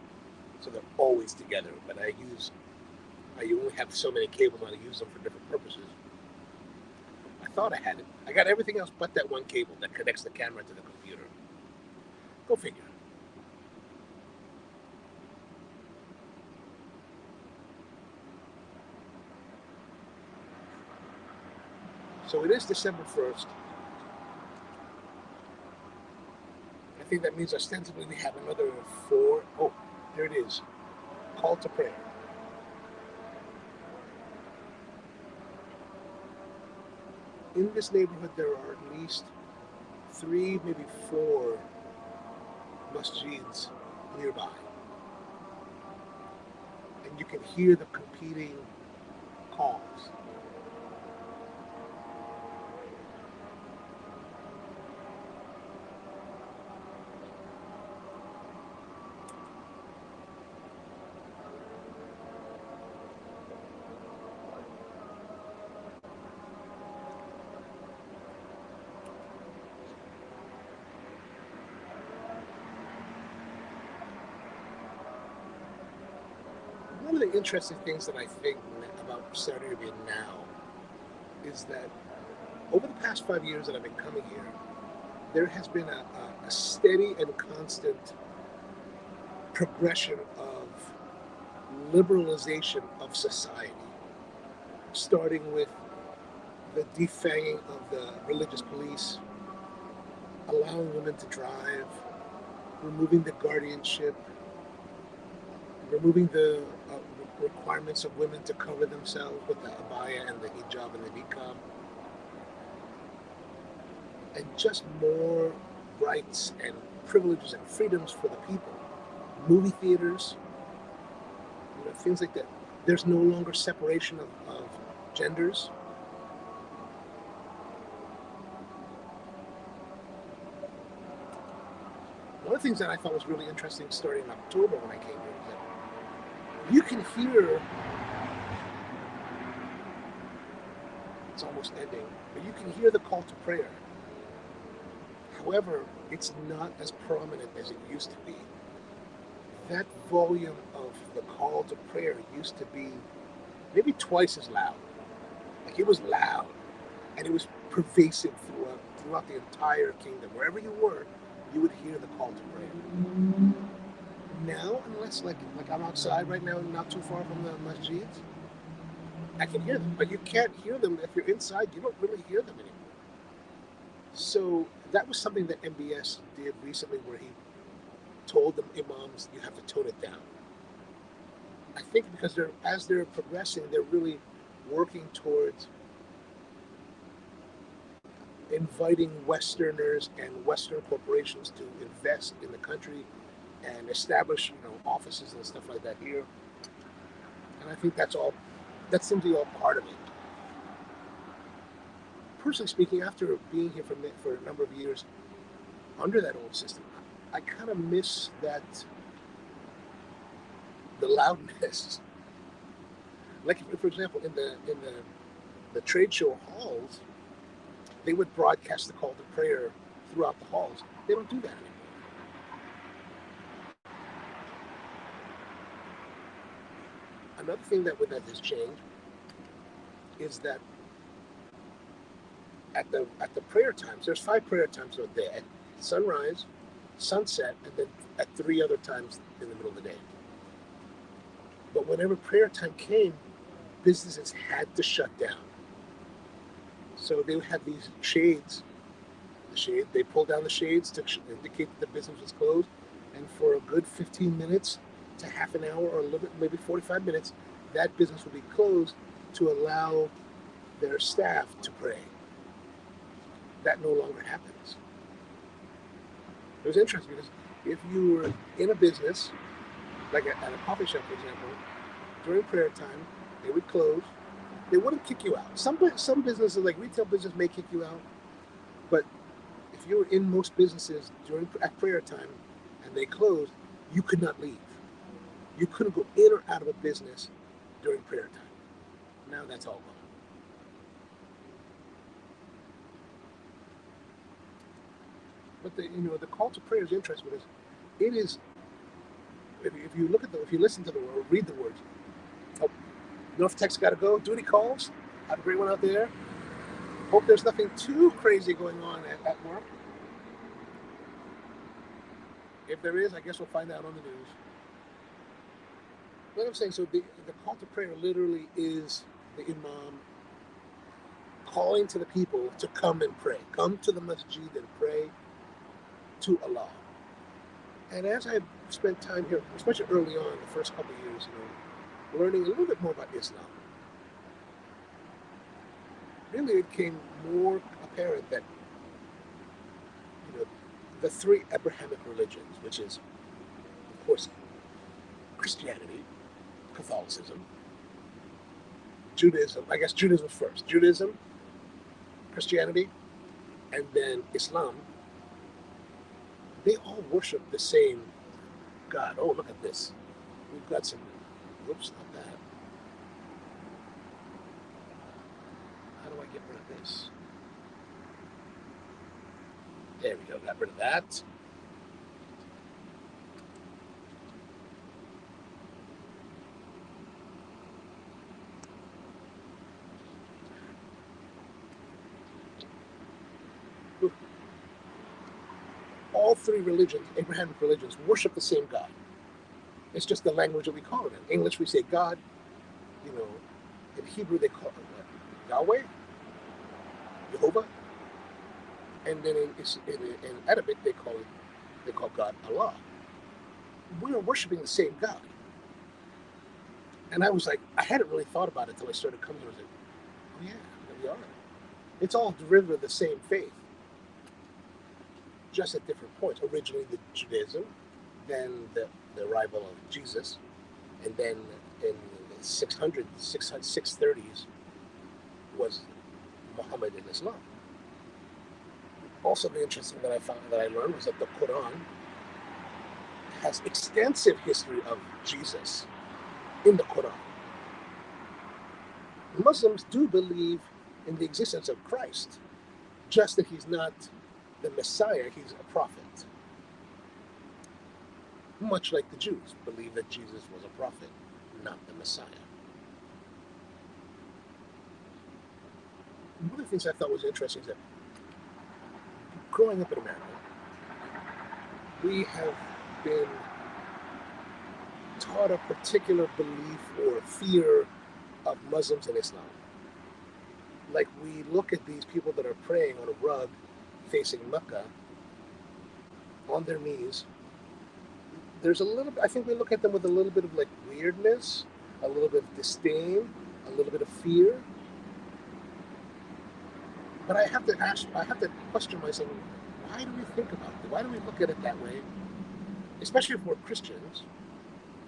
so they're always together. But I only have so many cables, and I use them for different purposes. I thought I had it. I got everything else but that one cable that connects the camera to the computer. Go figure. So it is December 1st. I think that means ostensibly we have another 4. Oh, there it is. Call to prayer. In this neighborhood, there are at least 3, maybe 4 masjids nearby. And you can hear the competing calls. One of the interesting things that I think about Saudi Arabia now is that over the past 5 years that I've been coming here, there has been a steady and constant progression of liberalization of society, starting with the defanging of the religious police, allowing women to drive, removing the guardianship, removing the requirements of women to cover themselves with the abaya and the hijab and the niqab, and just more rights and privileges and freedoms for the people. Movie theaters, things like that. There's no longer separation of genders. One of the things that I thought was really interesting starting in October when I came here is that you can hear, it's almost ending, but you can hear the call to prayer. However, it's not as prominent as it used to be. That volume of the call to prayer used to be maybe twice as loud. Like, it was loud, and it was pervasive throughout the entire kingdom. Wherever you were, you would hear the call to prayer. Now, unless like I'm outside right now, not too far from the masjids, I can hear them, but you can't hear them if you're inside. You don't really hear them anymore. So that was something that MBS did recently, where he told them imams, you have to tone it down. I think because as they're progressing, they're really working towards inviting Westerners and Western corporations to invest in the country and establish, offices and stuff like that here. And I think that's seems to be all part of it. Personally speaking, after being here for a number of years under that old system, I kind of miss the loudness. Like, for example, in the trade show halls, they would broadcast the call to prayer throughout the halls. They don't do that anymore. Another thing that has changed is that at the prayer times, there's 5 prayer times a day: at sunrise, sunset, and then at 3 other times in the middle of the day. But whenever prayer time came, businesses had to shut down. So they would have these shades. They pulled down the shades to indicate that the business was closed, and for a good 15 minutes to half an hour, or a little bit, maybe 45 minutes, that business would be closed to allow their staff to pray. That no longer happens. It was interesting because if you were in a business, like at a coffee shop, for example, during prayer time, they would close. They wouldn't kick you out. Some businesses, like retail business, may kick you out, but if you were in most businesses at prayer time and they closed, you could not leave. You couldn't go in or out of a business during prayer time. Now that's all gone. But the call to prayer is interesting because it is. If you listen to the word, read the words. Oh, North Tech's got to go. Duty calls. Have a great one out there. Hope there's nothing too crazy going on at work. If there is, I guess we'll find out on the news. Like I'm saying, so the call to prayer literally is the imam calling to the people to come and pray. Come to the masjid and pray to Allah. And as I spent time here, especially early on, the first couple of years, learning a little bit more about Islam, really it became more apparent that the 3 Abrahamic religions, which is, of course, Christianity, Catholicism, Judaism. I guess Judaism first. Judaism, Christianity, and then Islam. They all worship the same God. Oh, look at this. We've got some. Oops, not that. How do I get rid of this? There we go. Got rid of that. All 3 religions, Abrahamic religions, worship the same God. It's just the language that we call it. In English, we say God. You know, in Hebrew, they call it Yahweh, Jehovah, and then in Arabic, they call God Allah. We are worshiping the same God. And I was like, I hadn't really thought about it until I started coming. I was like, oh yeah, we are. It's all derivative of the same faith, just at different points. Originally, the Judaism, then the arrival of Jesus, and then in the 630s was Muhammad and Islam. Also, the interesting that I learned was that the Quran has extensive history of Jesus in the Quran. Muslims do believe in the existence of Christ, just that he's not the Messiah, he's a prophet. Much like the Jews believe that Jesus was a prophet, not the Messiah. One of the things I thought was interesting is that growing up in America, we have been taught a particular belief or fear of Muslims and Islam. Like, we look at these people that are praying on a rug facing Mecca on their knees. There's a little, I think we look at them with a little bit of like weirdness, a little bit of disdain, a little bit of fear. But I have to question myself, why do we think about it? Why do we look at it that way? Especially if we're Christians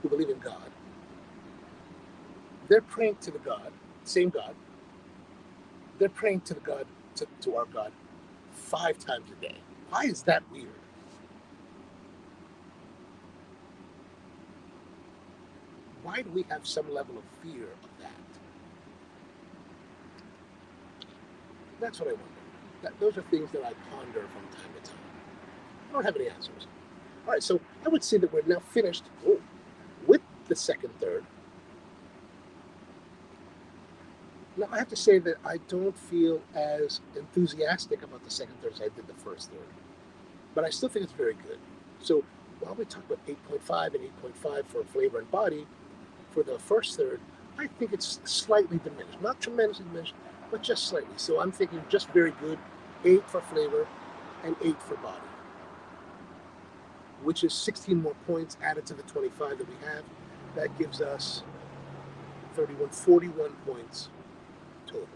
who believe in God. They're praying to the God, same God. They're praying to the God, to our God 5 times a day. Why is that weird? Why do we have some level of fear of that? That's what I wonder. Those are things that I ponder from time to time. I don't have any answers. All right, so I would say that we're now finished with the second third. Now, I have to say that I don't feel as enthusiastic about the second third as I did the first third. But I still think it's very good. So while we talk about 8.5 and 8.5 for flavor and body, for the first third, I think it's slightly diminished. Not tremendously diminished, but just slightly. So I'm thinking just very good, 8 for flavor and 8 for body, which is 16 more points added to the 25 that we have. That gives us 41 points total.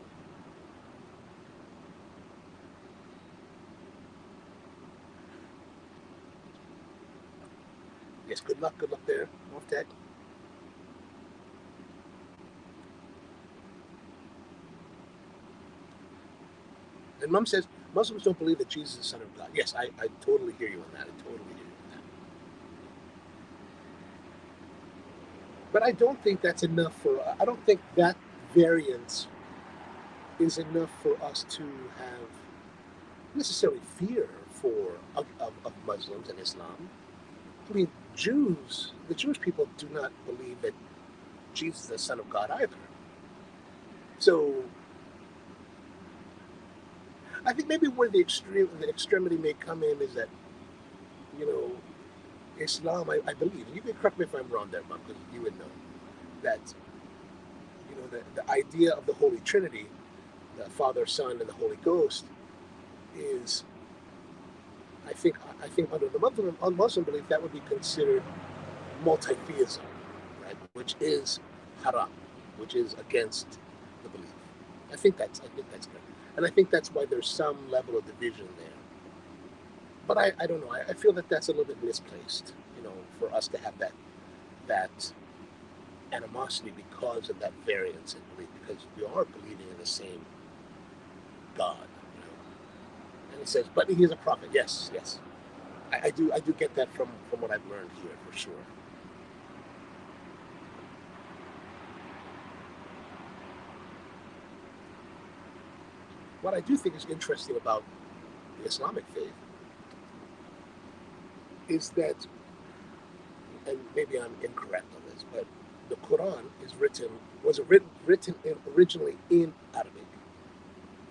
Yes, good luck there, Off Tech. And Mom says, Muslims don't believe that Jesus is the Son of God. Yes, I totally hear you on that. I totally hear you on that. But I don't think that's enough I don't think that variance is enough for us to have necessarily fear of Muslims and Islam. I mean, the Jewish people do not believe that Jesus is the Son of God either. So I think maybe where the extremity may come in is that, Islam, I believe, and you can correct me if I'm wrong there, Mom, because you would know that, the idea of the Holy Trinity, the Father, Son, and the Holy Ghost, is, I think under the Muslim belief, that would be considered multi-theism, right? Which is haram, which is against the belief. I think that's correct. And I think that's why there's some level of division there. But I don't know. I feel that that's a little bit misplaced, for us to have that animosity because of that variance in belief, because we are believing in the same God, And it says, but he is a prophet. Yes. I do get that from what I've learned here, for sure. What I do think is interesting about the Islamic faith is that, and maybe I'm incorrect on this, but the Quran was written originally in Arabic.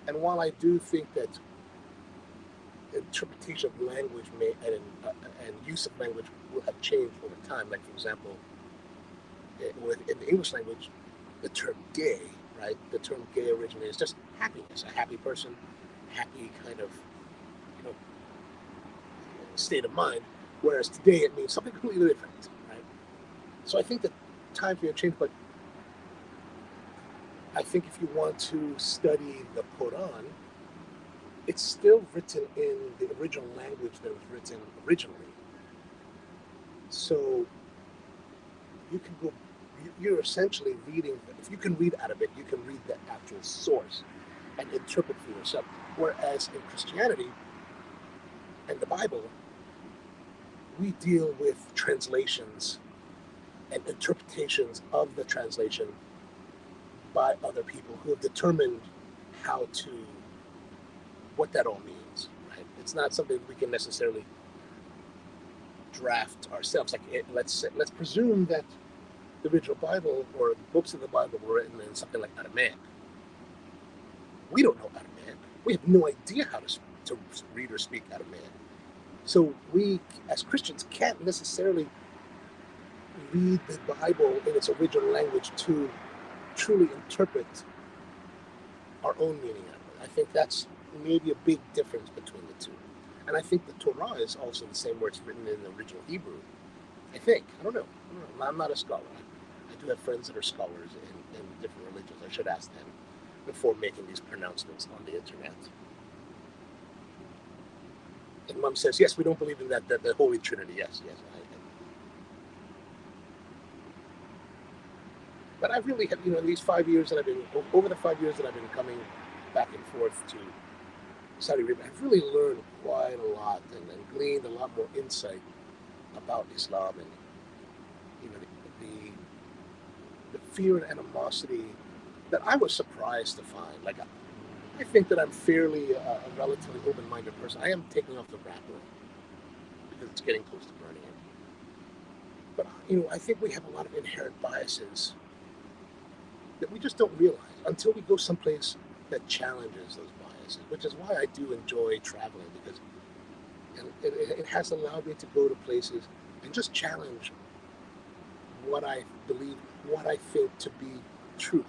And while I do think that interpretation of language and use of language will have changed over time. Like, for example, in the English language, the term gay, right? The term gay originally is just happiness, a happy person, happy kind of, you know, state of mind. Whereas today it means something completely different, right? So I think that times may have changed, but I think if you want to study the Quran, it's still written in the original language that it was written originally. So you can go, you're essentially reading, if you can read Arabic, you can read the actual source and interpret for yourself. Whereas in Christianity and the Bible, we deal with translations and interpretations of the translation by other people who have determined what that all means, right? It's not something we can necessarily draft ourselves. Like, let's presume that the original Bible or the books of the Bible were written in something like Aramaic. We don't know Aramaic. We have no idea how to read or speak Aramaic. So we, as Christians, can't necessarily read the Bible in its original language to truly interpret our own meaning of it. I think that's maybe a big difference between the two. And I think the Torah is also the same where it's written in the original Hebrew. I think. I don't know. I'm not a scholar. I do have friends that are scholars in different religions. I should ask them before making these pronouncements on the internet. And Mom says, yes, we don't believe in that the Holy Trinity. Yes. But I really have, in these 5 years that I've been, over the 5 years that I've been coming back and forth to Saudi Arabia, I've really learned quite a lot and gleaned a lot more insight about Islam and, the fear and animosity that I was surprised to find. Like, I think that I'm fairly a relatively open-minded person. I am taking off the wrapper because it's getting close to burning it. But, I think we have a lot of inherent biases that we just don't realize until we go someplace that challenges those biases, which is why I do enjoy traveling, because it has allowed me to go to places and just challenge what I believe, what I think to be truth.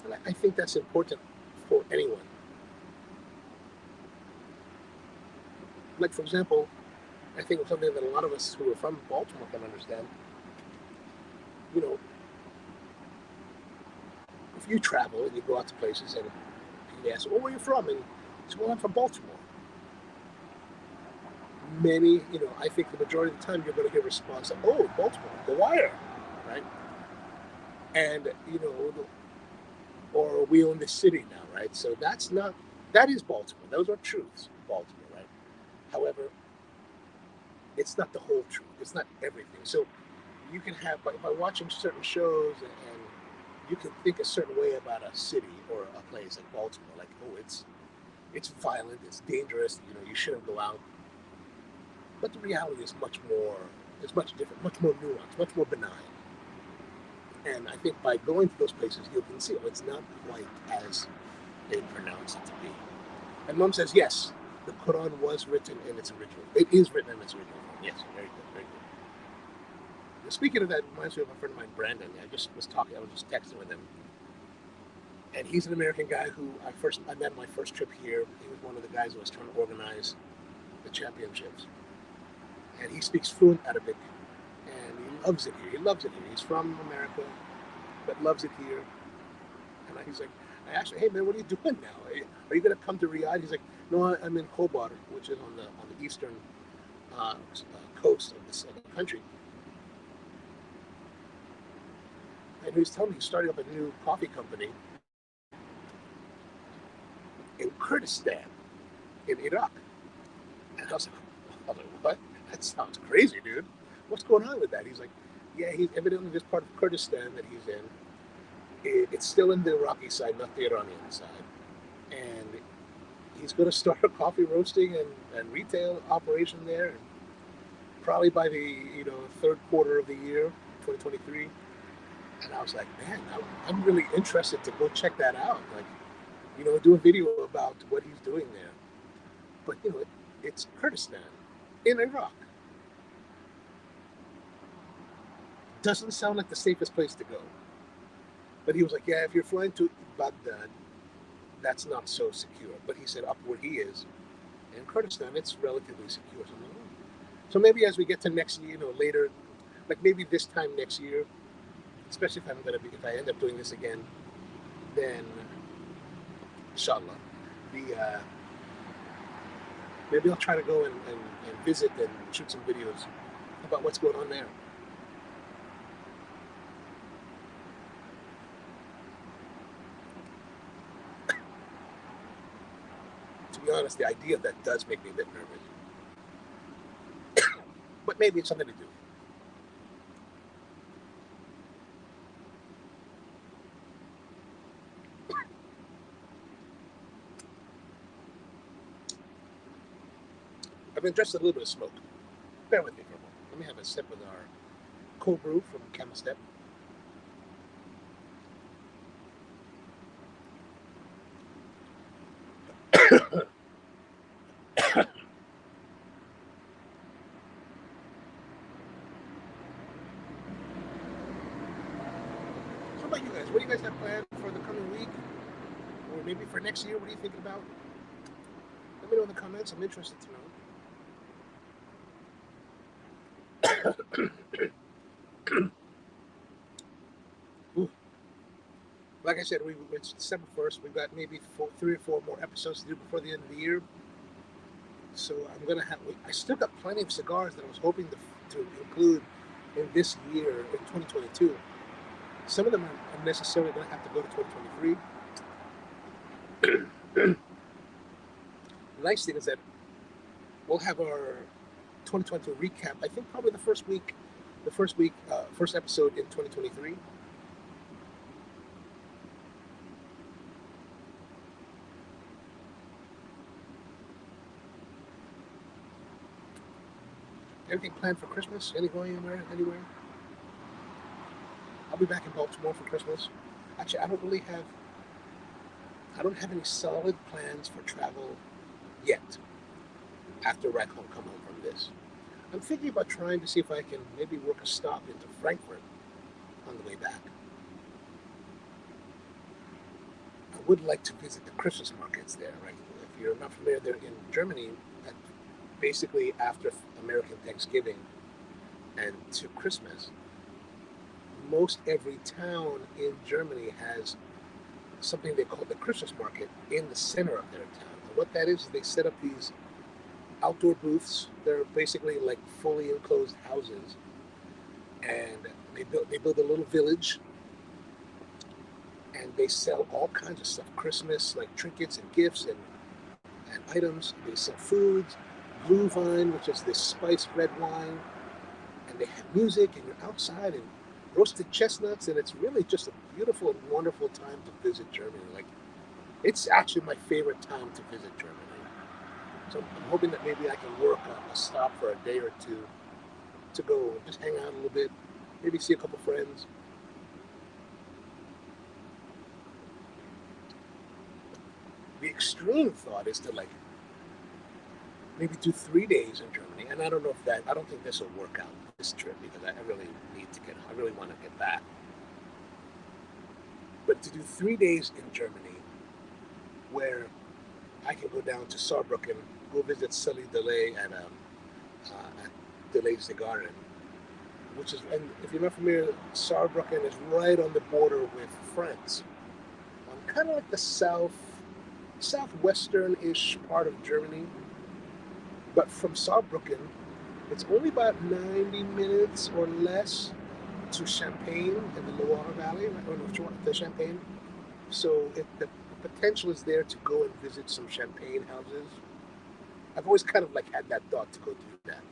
And I think that's important for anyone. Like, for example, I think of something that a lot of us who are from Baltimore can understand. If you travel and you go out to places and you ask, where are you from? And you say, well, I'm from Baltimore. Many, I think the majority of the time you're going to get a response like, oh, Baltimore, The Wire, right? And, or we own the city now, right? So that is Baltimore. Those are truths, Baltimore, right? However, it's not the whole truth. It's not everything. So you can have, by watching certain shows and you can think a certain way about a city or a place like Baltimore, like, oh, it's violent, it's dangerous, you shouldn't go out. But the reality is much different, much more nuanced, much more benign. And I think by going to those places, you can see, it's not quite as they pronounce it to be. And Mom says, yes, the Quran was written in its original. It is written in its original form. Yes, very good, very good. Speaking of that, reminds me of a friend of mine, Brandon. I was just texting with him. And he's an American guy who I met my first trip here. He was one of the guys who was trying to organize the championships. And he speaks fluent Arabic. And he loves it here. He's from America, but loves it here. And he's like, I asked him, hey man, what are you doing now? Are you going to come to Riyadh? He's like, no, I'm in Khobar, which is on the eastern coast of the country. And he was telling me he's starting up a new coffee company in Kurdistan, in Iraq. And I was like, what? That sounds crazy, dude. What's going on with that? He's like, yeah, he's evidently this part of Kurdistan that he's in. It's still in the Iraqi side, not the Iranian side. And he's going to start a coffee roasting and retail operation there. And probably by the third quarter of the year, 2023. And I was like, man, I'm really interested to go check that out. Like, do a video about what he's doing there. But it's Kurdistan in Iraq. Doesn't sound like the safest place to go. But he was like, yeah, if you're flying to Baghdad, that's not so secure. But he said up where he is in Kurdistan, it's relatively secure. So maybe as we get to next year, later, like maybe this time next year, especially if I end up doing this again, then inshallah, maybe I'll try to go and visit and shoot some videos about what's going on there. To be honest, the idea of that does make me a bit nervous. But maybe it's something to do. I've ingested a little bit of smoke. Bear with me for a moment. Let me have a sip with our cold brew from Camel Step. So about you guys, what do you guys have planned for the coming week? Or maybe for next year? What are you thinking about? Let me know in the comments. I'm interested to know. Like I said, it's December 1st. We've got maybe 3 or 4 more episodes to do before the end of the year. So I still got plenty of cigars that I was hoping to include in this year, in 2022. Some of them are necessarily going to have to go to 2023. The nice thing is that we'll have our 2022 recap. I think probably the first episode in 2023. Anything planned for Christmas? Going anywhere? I'll be back in Baltimore for Christmas. Actually, I don't have any solid plans for travel yet after I come home from this. I'm thinking about trying to see if I can maybe work a stop into Frankfurt on the way back. I would like to visit the Christmas markets there, right? If you're not familiar, they're in Germany, basically after American Thanksgiving and to Christmas. Most every town in Germany has something they call the Christmas market in the center of their town. And what that is, they set up these outdoor booths. They're basically like fully enclosed houses, and they build a little village, and they sell all kinds of stuff. Christmas, like trinkets and gifts and items. They sell foods, blue wine, which is this spiced red wine, and they have music, and you're outside and roasted chestnuts, and it's really just a beautiful and wonderful time to visit Germany. Like, it's actually my favorite time to visit Germany. So I'm hoping that maybe I can work a stop for a day or two to go and just hang out a little bit, maybe see a couple friends. The extreme thought is to maybe do 3 days in Germany, and I don't think this will work out this trip because I really want to get back. But to do 3 days in Germany, where I can go down to Saarbrücken, go visit Sully Delay at Delay's Garden, and if you're not familiar, Saarbrücken is right on the border with France, kind of like the southwestern-ish part of Germany. But from Saarbrücken, it's only about 90 minutes or less to Champagne in the Loire Valley. I don't know if you want the Champagne. So the potential is there to go and visit some Champagne houses. I've always kind of had that thought to go do that.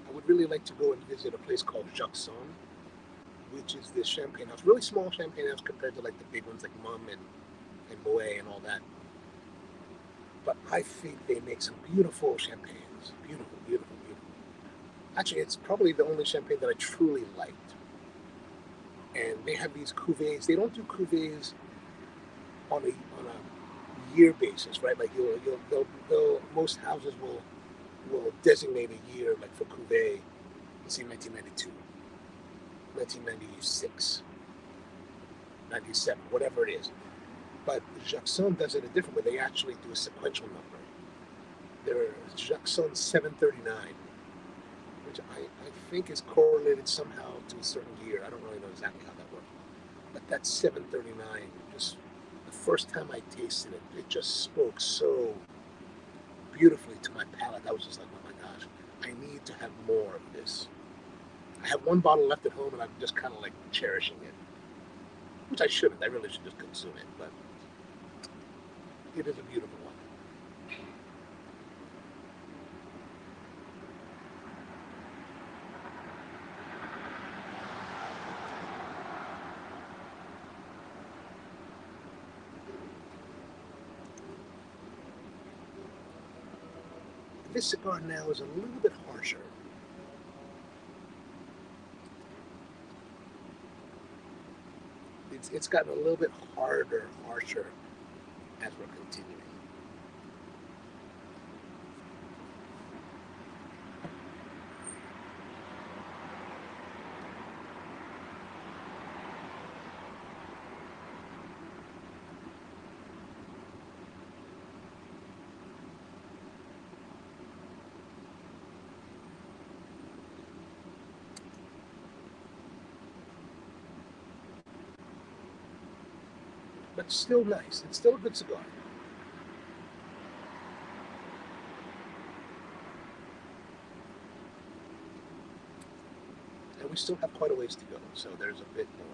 I would really like to go and visit a place called Jackson, which is this champagne house. Really small champagne house compared to the big ones like Mumm and Moet and all that. But I think they make some beautiful champagnes. Beautiful, beautiful, beautiful. Actually, it's probably the only champagne that I truly liked. and they have these cuvées. They don't do cuvées on a year basis, right? Like they'll most houses will designate a year, like for cuvée, let's say 1992, 1996, 97, whatever it is. But Jackson does it a different way. They actually do a sequential number. They're Jackson 739, which I think is correlated somehow to a certain year. I don't really know exactly how that works. But that 739, just the first time I tasted it, it just spoke so beautifully to my palate. I was just like, oh my gosh, I need to have more of this. I have one bottle left at home and I'm just kind of like cherishing it, which I shouldn't. I really should just consume it, but it is a beautiful one. This cigar now is a little bit harsher. It's gotten a little bit harder, harsher as we're continuing. But still nice. It's still a good cigar. And we still have quite a ways to go, so there's a bit more.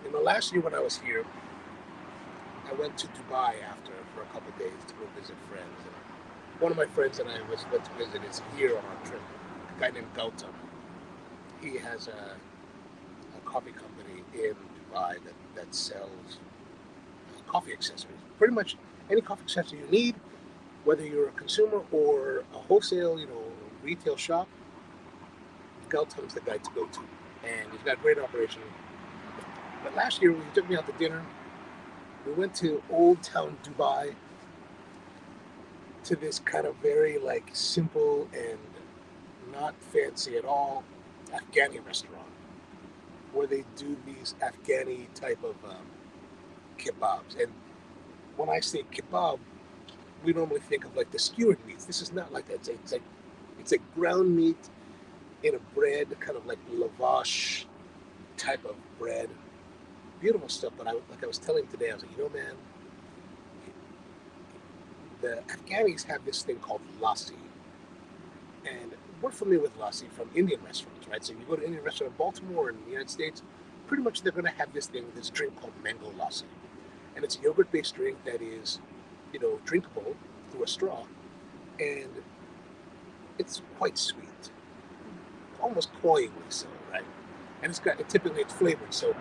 In the last year when I was here, I went to Dubai after for a couple of days to go visit friends. And one of my friends and I went to visit is here on our trip. A guy named Gautam. He has a coffee company in Dubai that sells coffee accessories. Pretty much any coffee accessory you need, whether you're a consumer or a wholesale, retail shop, Gautam's the guy to go to. And he's got great operation. But last year, when he took me out to dinner, we went to Old Town Dubai, to this kind of very like simple and not fancy at all Afghani restaurant where they do these Afghani type of kebabs. And when I say kebab, we normally think of like the skewered meats. This is not like that. It's like ground meat in a bread, kind of like lavash type of bread. Beautiful stuff. But like I was telling him today, I was like, man, the Afghanis have this thing called lassi. And we're familiar with lassi from Indian restaurants, right? So you go to an Indian restaurant in Baltimore in the United States, pretty much they're going to have this drink called mango lassi. And it's a yogurt-based drink that is, drinkable through a straw. And it's quite sweet. Almost cloyingly so, right? And typically it's flavored. So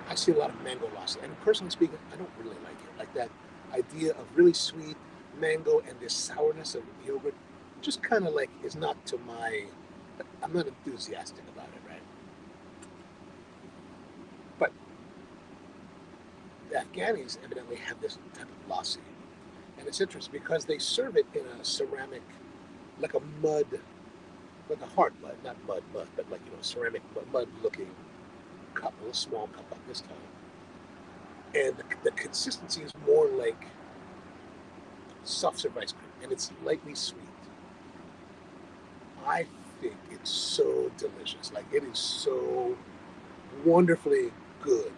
I see a lot of mango lassi. And personally speaking, I don't really like it. Like that idea of really sweet mango and this sourness of yogurt just kind of like is not to I'm not enthusiastic about it, right? But the Afghanis evidently have this type of lassi. And it's interesting because they serve it in a ceramic, like a mud, like a hard mud, not mud, but like, ceramic mud looking cup, a little small cup like this time. And the consistency is more like soft serve ice cream, and it's lightly sweet. I think it's so delicious. Like, it is so wonderfully good.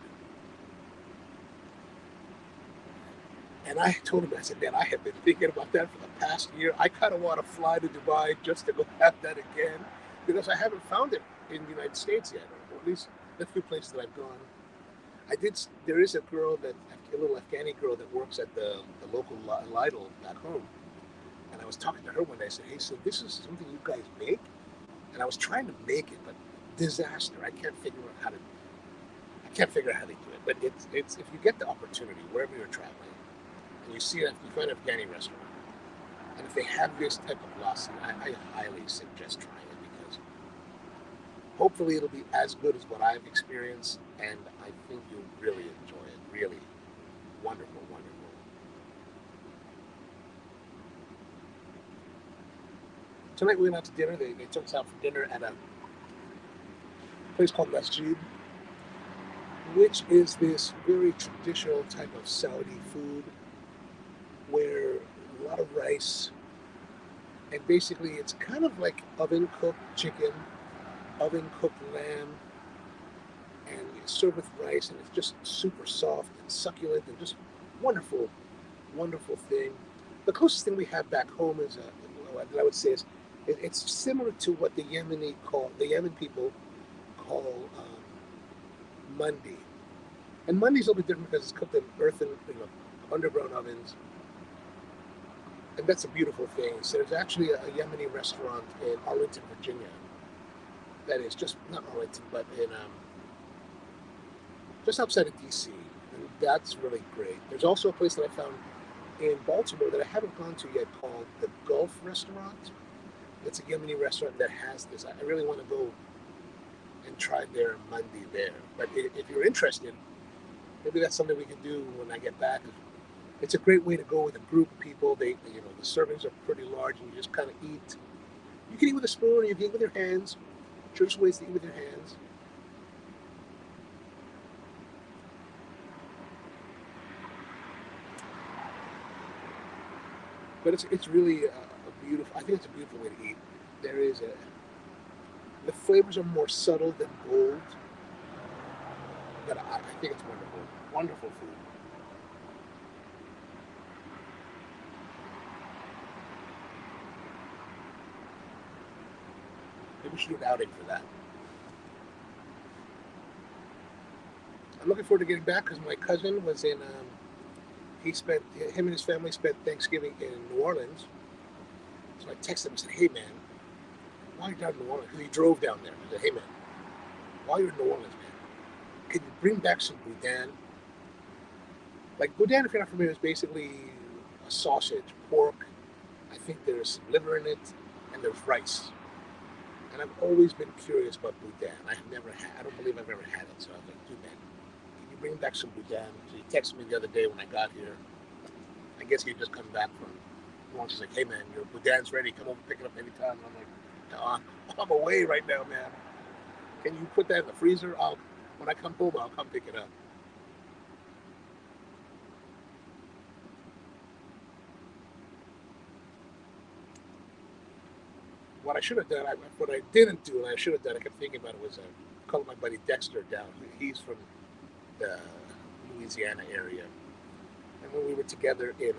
And I told him, I said, man, I have been thinking about that for the past year. I kind of want to fly to Dubai just to go have that again, because I haven't found it in the United States yet, or at least the few places that I've gone. There is a little Afghani girl that works at the local Lidl at home. And I was talking to her one day. I said, hey, so this is something you guys make? and I was trying to make it, but disaster. I can't figure out how they do it. But it's if you get the opportunity wherever you're traveling, and you see that you find an Afghani restaurant, and if they have this type of lassi, I highly suggest trying it because hopefully it'll be as good as what I've experienced, and I think you'll really enjoy it. Really wonderful, wonderful. Tonight we went out to dinner. They took us out for dinner at a place called Masjid, which is this very traditional type of Saudi food where a lot of rice, and basically it's kind of like oven cooked chicken, oven cooked lamb, and it's served with rice, and it's just super soft and succulent and just wonderful, wonderful thing. The closest thing we have back home is what I would say is it's similar to what the Yemen people call mandi. And mandi is a little bit different because it's cooked in earthen, underground ovens, and that's a beautiful thing. So there's actually a Yemeni restaurant in Arlington, Virginia. That is just not Arlington, but in just outside of DC, and that's really great. There's also a place that I found in Baltimore that I haven't gone to yet called the Gulf Restaurant. It's a Yemeni restaurant that has this. I really want to go and try their mandi there. But if you're interested, maybe that's something we can do when I get back. It's a great way to go with a group of people. The servings are pretty large, and you just kind of eat. You can eat with a spoon, or you can eat with your hands. There's ways to eat with your hands. But it's really a beautiful. I think it's a beautiful way to eat. The flavors are more subtle than bold, but I think it's wonderful. Wonderful food. Maybe we should do an outing for that. I'm looking forward to getting back because my cousin was in. Him and his family spent Thanksgiving in New Orleans. So I texted him and said, "Hey man, while you're down in New Orleans," because he drove down there. I said, "Hey man, while you're in New Orleans, man, can you bring back some boudin?" Like boudin, if you're not familiar, is basically a sausage, pork. I think there's some liver in it, and there's rice. And I've always been curious about boudin. I don't believe I've ever had it. So I was like, dude, man, can you bring back some boudin? So he texted me the other day when I got here. I guess he just come back from lunch. He's like, hey, man, your boudin's ready. Come over, pick it up anytime. And I'm like, no, I'm away right now, man. Can you put that in the freezer? When I come home, I'll come pick it up. What I should have done, what I didn't do, and I should have done, I kept thinking about it, was call my buddy Dexter down. He's from the Louisiana area. And when we were together in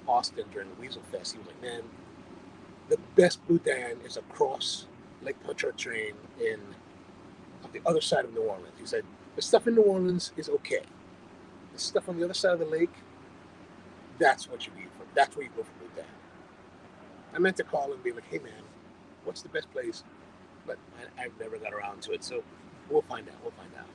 Austin during the Weasel Fest, he was like, man, the best boudin is across Lake Pontchartrain on the other side of New Orleans. He said, the stuff in New Orleans is okay. The stuff on the other side of the lake, that's what you eat for. That's where you go for boudin. I meant to call and be like, hey, man, what's the best place? But I've never got around to it. So we'll find out. We'll find out.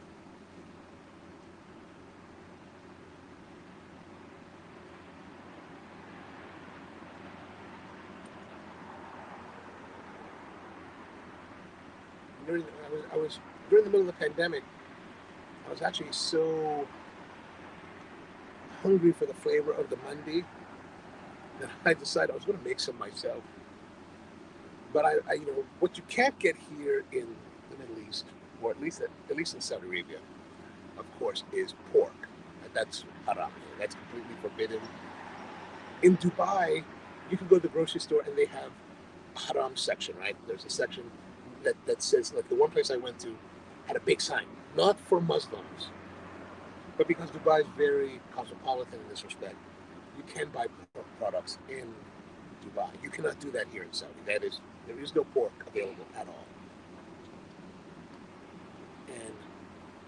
I was during the middle of the pandemic. I was actually so hungry for the flavor of the mandi that I decided I was going to make some myself. But what you can't get here in the Middle East, or at least in Saudi Arabia, of course, is pork. That's haram. That's completely forbidden. In Dubai, you can go to the grocery store and they have a haram section, right? There's a section that says, like the one place I went to had a big sign, not for Muslims, but because Dubai is very cosmopolitan in this respect, you can buy pork products in Dubai. You cannot do that here in Saudi. There is no pork available at all.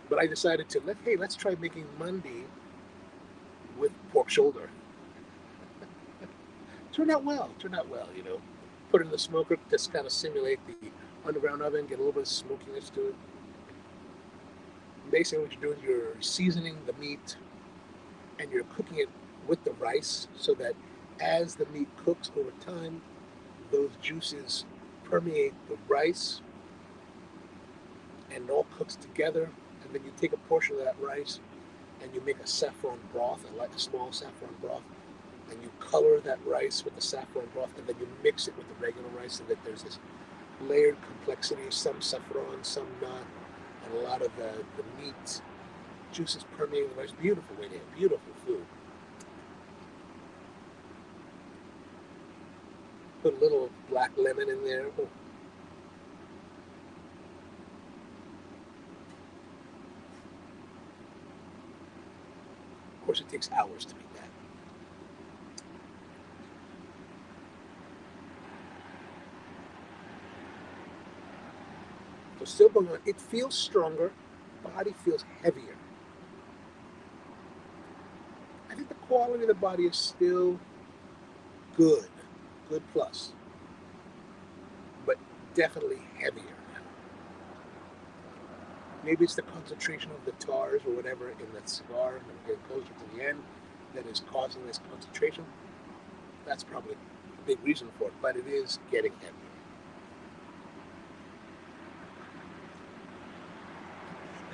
But I decided let's try making mandi with pork shoulder. Turned out well. Put it in the smoker to kind of simulate the underground oven, get a little bit of smokiness to it. Basically, what you're doing, you're seasoning the meat and you're cooking it with the rice so that as the meat cooks over time, those juices permeate the rice and it all cooks together. And then you take a portion of that rice and you make a saffron broth, a small saffron broth, and you color that rice with the saffron broth, and then you mix it with the regular rice so that there's this layered complexity, some saffron, some not, and a lot of the meat juices permeating the rice. Beautiful way to have beautiful food. Put a little black lemon in there. Oh. Of course, it takes hours to make that. So still going on. It feels stronger. Body feels heavier. I think the quality of the body is still good. Good plus. But definitely heavier now. Maybe it's the concentration of the tars or whatever in that cigar, and we're getting closer to the end, that is causing this concentration. That's probably a big reason for it, but it is getting heavier.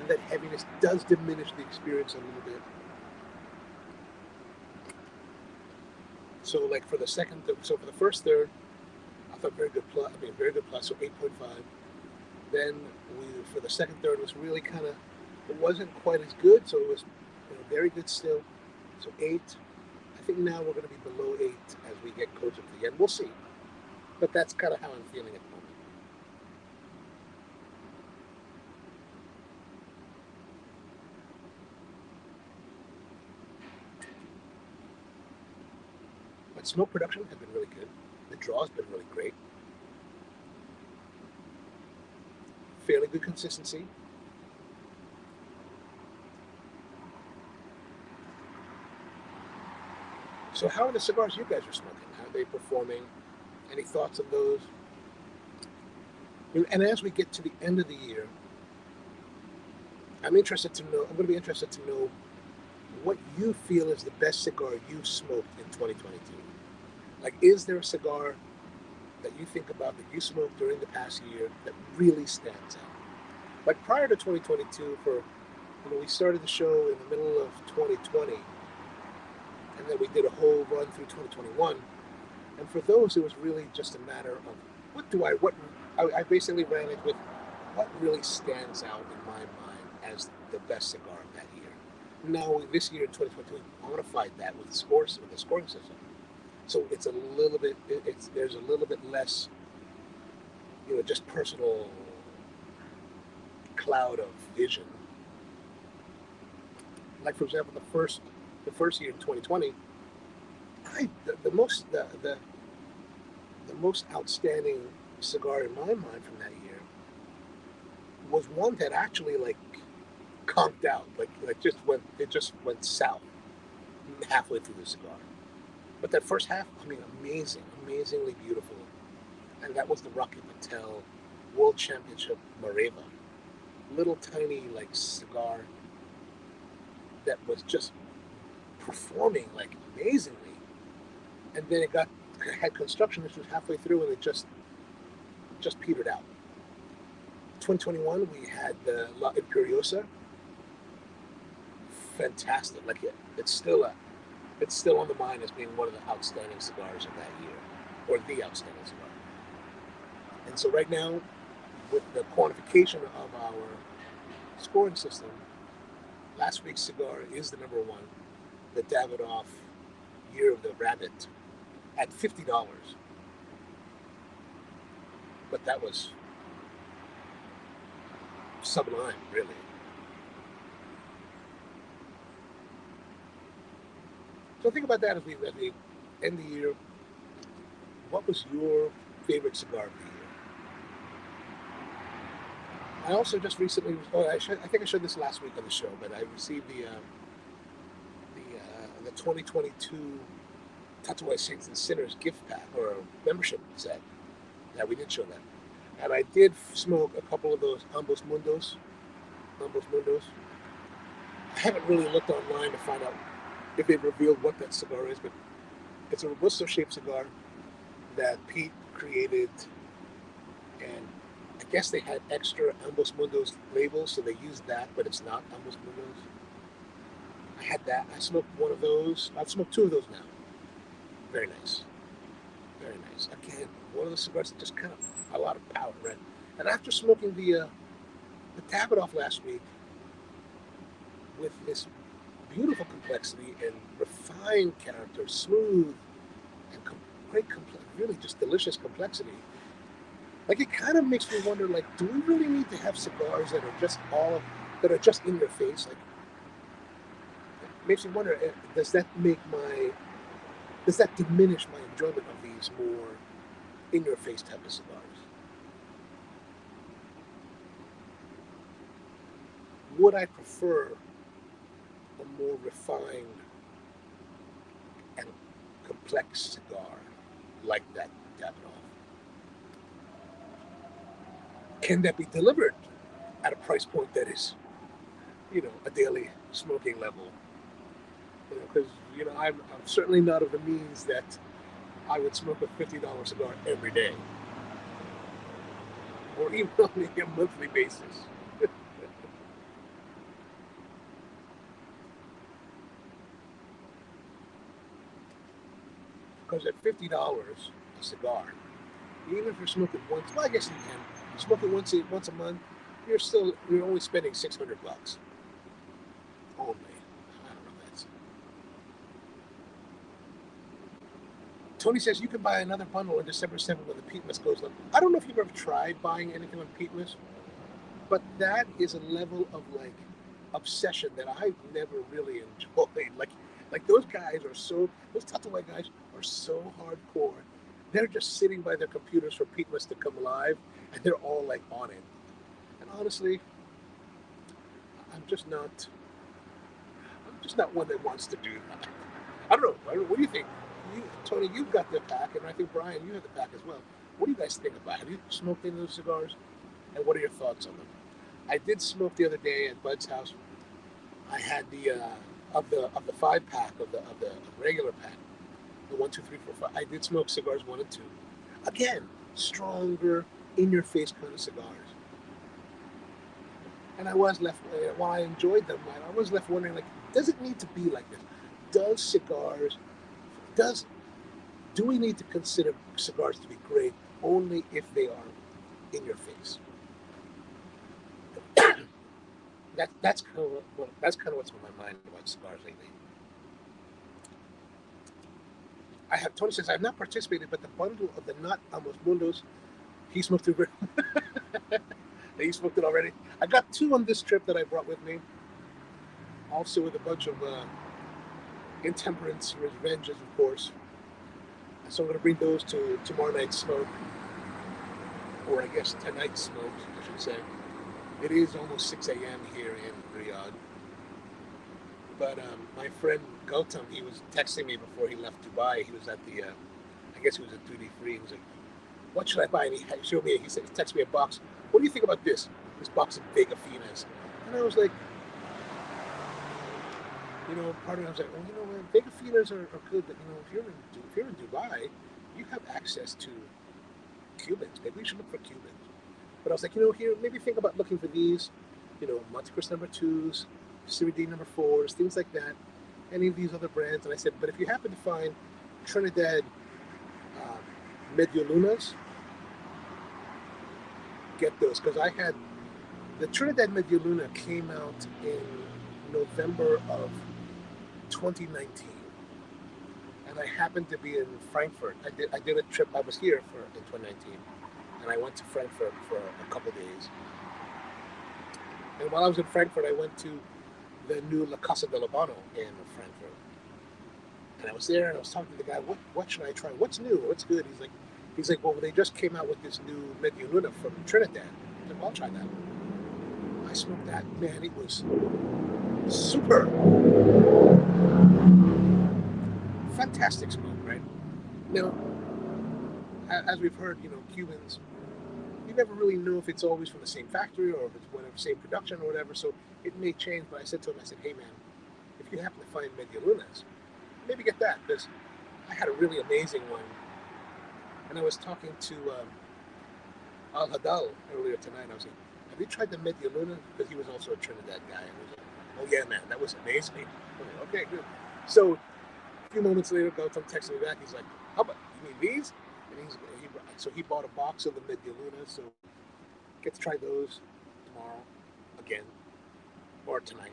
And that heaviness does diminish the experience a little bit. So like for the second, so for the first third, I thought very good plus, very good plus, so 8.5. Then for the second third, it was really kind of, it wasn't quite as good, so it was very good still. So 8. I think now we're going to be below 8 as we get closer to the end. We'll see. But that's kind of how I'm feeling at the moment. But smoke production has been really good. The draw has been really great. Fairly good consistency. So how are the cigars you guys are smoking? How are they performing? Any thoughts on those? And as we get to the end of the year, I'm going to be interested to know what you feel is the best cigar you smoked in 2022. Like, is there a cigar that you think about that you smoked during the past year that really stands out? Like prior to 2022, we started the show in the middle of 2020, and then we did a whole run through 2021. And for those, it was really just a matter of I basically ran it with what really stands out in my mind as the best cigar of that year. Now, this year in 2022, I want to fight that with the scoring system. So it's a little bit, there's a little bit less, just personal cloud of vision. Like for example, the first year in 2020, the most outstanding cigar in my mind from that year was one that actually conked out, it just went south halfway through the cigar. But that first half, amazingly beautiful. And that was the Rocky Patel World Championship Mareva. Little tiny cigar that was just performing amazingly. And then it had construction issues halfway through, and it just petered out. 2021, we had the La Imperiosa. Fantastic. It's still on the mind as being one of the outstanding cigars of that year, or the outstanding cigar. And so right now, with the quantification of our scoring system, last week's cigar is the number one, the Davidoff Year of the Rabbit, at $50. But that was sublime, really. So think about that as we end the year. What was your favorite cigar of the year? I also just recently, I think I showed this last week on the show, but I received the 2022 Tatuaje Saints and Sinners gift pack or membership set. Yeah, we did show that. And I did smoke a couple of those Ambos Mundos. Ambos Mundos. I haven't really looked online to find out if they've revealed what that cigar is, but it's a Robusto-shaped cigar that Pete created, and I guess they had extra Ambos Mundos labels, so they used that, but it's not Ambos Mundos. I had that. I smoked one of those. I've smoked two of those now. Very nice. Very nice. Again, one of the cigars that just kind of a lot of power, right? And after smoking the Davidoff last week with this beautiful complexity and refined character, smooth and great really just delicious complexity. Like, it kind of makes me wonder, like, do we really need to have cigars that are just in your face? Like, it makes me wonder, does that diminish my enjoyment of these more in your face type of cigars? Would I prefer a more refined and complex cigar like that Davidoff? Can that be delivered at a price point that is, a daily smoking level? Because, I'm certainly not of the means that I would smoke a $50 cigar every day, or even on a monthly basis. Because at $50 a cigar, even if you're smoking once, well, I guess you can smoke it once a month. You're only spending $600 only. I don't know. Tony says you can buy another bundle on December 7th when the peatmas goes up. I don't know if you've ever tried buying anything on peatmas, but that is a level of obsession that I've never really enjoyed. Like those Tatuai guys are so hardcore. They're just sitting by their computers for peatmas to come live, and they're all on it. And honestly, I'm just not one that wants to do that. I don't know. What do you think? Tony, you've got the pack, and I think Brian, you have the pack as well. What do you guys think about it? Have you smoked any of those cigars? And what are your thoughts on them? I did smoke the other day at Bud's house. I had the of the 5-pack of the regular pack, the 1, 2, 3, 4, 5. I did smoke cigars 1 and 2. Again, stronger, in-your-face kind of cigars. And I was left, while I enjoyed them, I was left wondering, does it need to be like this? Do we need to consider cigars to be great only if they are in your face? That's kind of what's on my mind about cigars lately. Tony says I have not participated, but the bundle of the Not Ambos Mundos, he smoked it. He smoked it already. I got 2 on this trip that I brought with me, also with a bunch of intemperance revenges, of course. So I'm going to bring those to tomorrow night's smoke, or I guess tonight's smoke, I should say. It is almost 6 a.m. here in Riyadh. But my friend Gautam, he was texting me before he left Dubai. He was at I guess he was at duty free. He was like, what should I buy? And he showed me, he texted me a box. What do you think about this box of Vega Finas? And I was like, part of me, I was like, well, Vega Finas are good, but, if you're in Dubai, you have access to Cubans. Maybe we should look for Cubans. But I was like, here, maybe think about looking for these, Montecrist number 2s, Serie D number 4s, things like that, any of these other brands. And I said, but if you happen to find Trinidad Medio Lunas, get those. Because I had, the Trinidad Medio Luna came out in November of 2019. And I happened to be in Frankfurt. I did a trip, I was here in 2019. And I went to Frankfurt for a couple days. And while I was in Frankfurt, I went to the new La Casa de Habano in Frankfurt. And I was there, and I was talking to the guy, what should I try? What's new? What's good? He's like, well, they just came out with this new Medio Luna from Trinidad. I said, well, I'll try that. I smoked that. Man, it was super. Fantastic smoke, right? Now, as we've heard, Cubans, you never really know if it's always from the same factory or if it's whatever, same production or whatever. So it may change. But I said to him, I said, hey man, if you happen to find Medialunas, maybe get that, because I had a really amazing one. And I was talking to Al Hadal earlier tonight. I was like, have you tried the Medialuna? Because he was also a Trinidad guy. And I was like, oh yeah, man, that was amazing. I was like, okay, good. So a few moments later, Gautam texted me back. He's like, how about, you mean these? And so he bought a box of the Medialuna. So get to try those tomorrow again or tonight.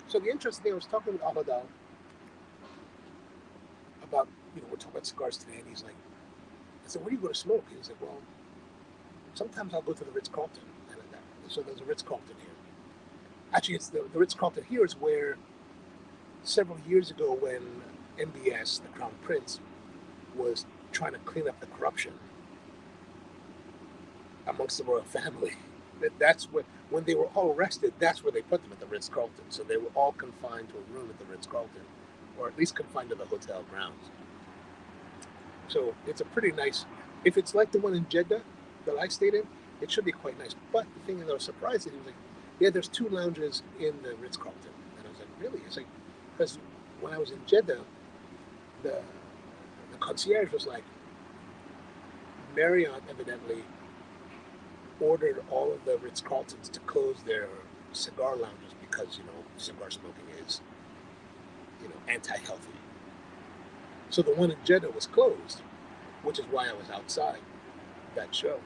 So the interesting thing, I was talking with Al Hadal about, we're talking about cigars today, and he's like, I said, where do you go to smoke? He's like, well, sometimes I'll go to the Ritz-Carlton. So there's a Ritz-Carlton here. Actually, it's the Ritz-Carlton here is where several years ago when MBS, the Crown Prince, was trying to clean up the corruption amongst the royal family. That's when they were all arrested, that's where they put them, at the Ritz-Carlton. So they were all confined to a room at the Ritz-Carlton, or at least confined to the hotel grounds. So it's a pretty nice, if it's like the one in Jeddah that I stayed in, it should be quite nice. But the thing that I was surprised at, he was like, yeah, there's 2 lounges in the Ritz-Carlton. And I was like, really? It's like, because when I was in Jeddah, the concierge was like, Marriott evidently ordered all of the Ritz-Carltons to close their cigar lounges because, cigar smoking is, anti-healthy. So the one in Jeddah was closed, which is why I was outside that show.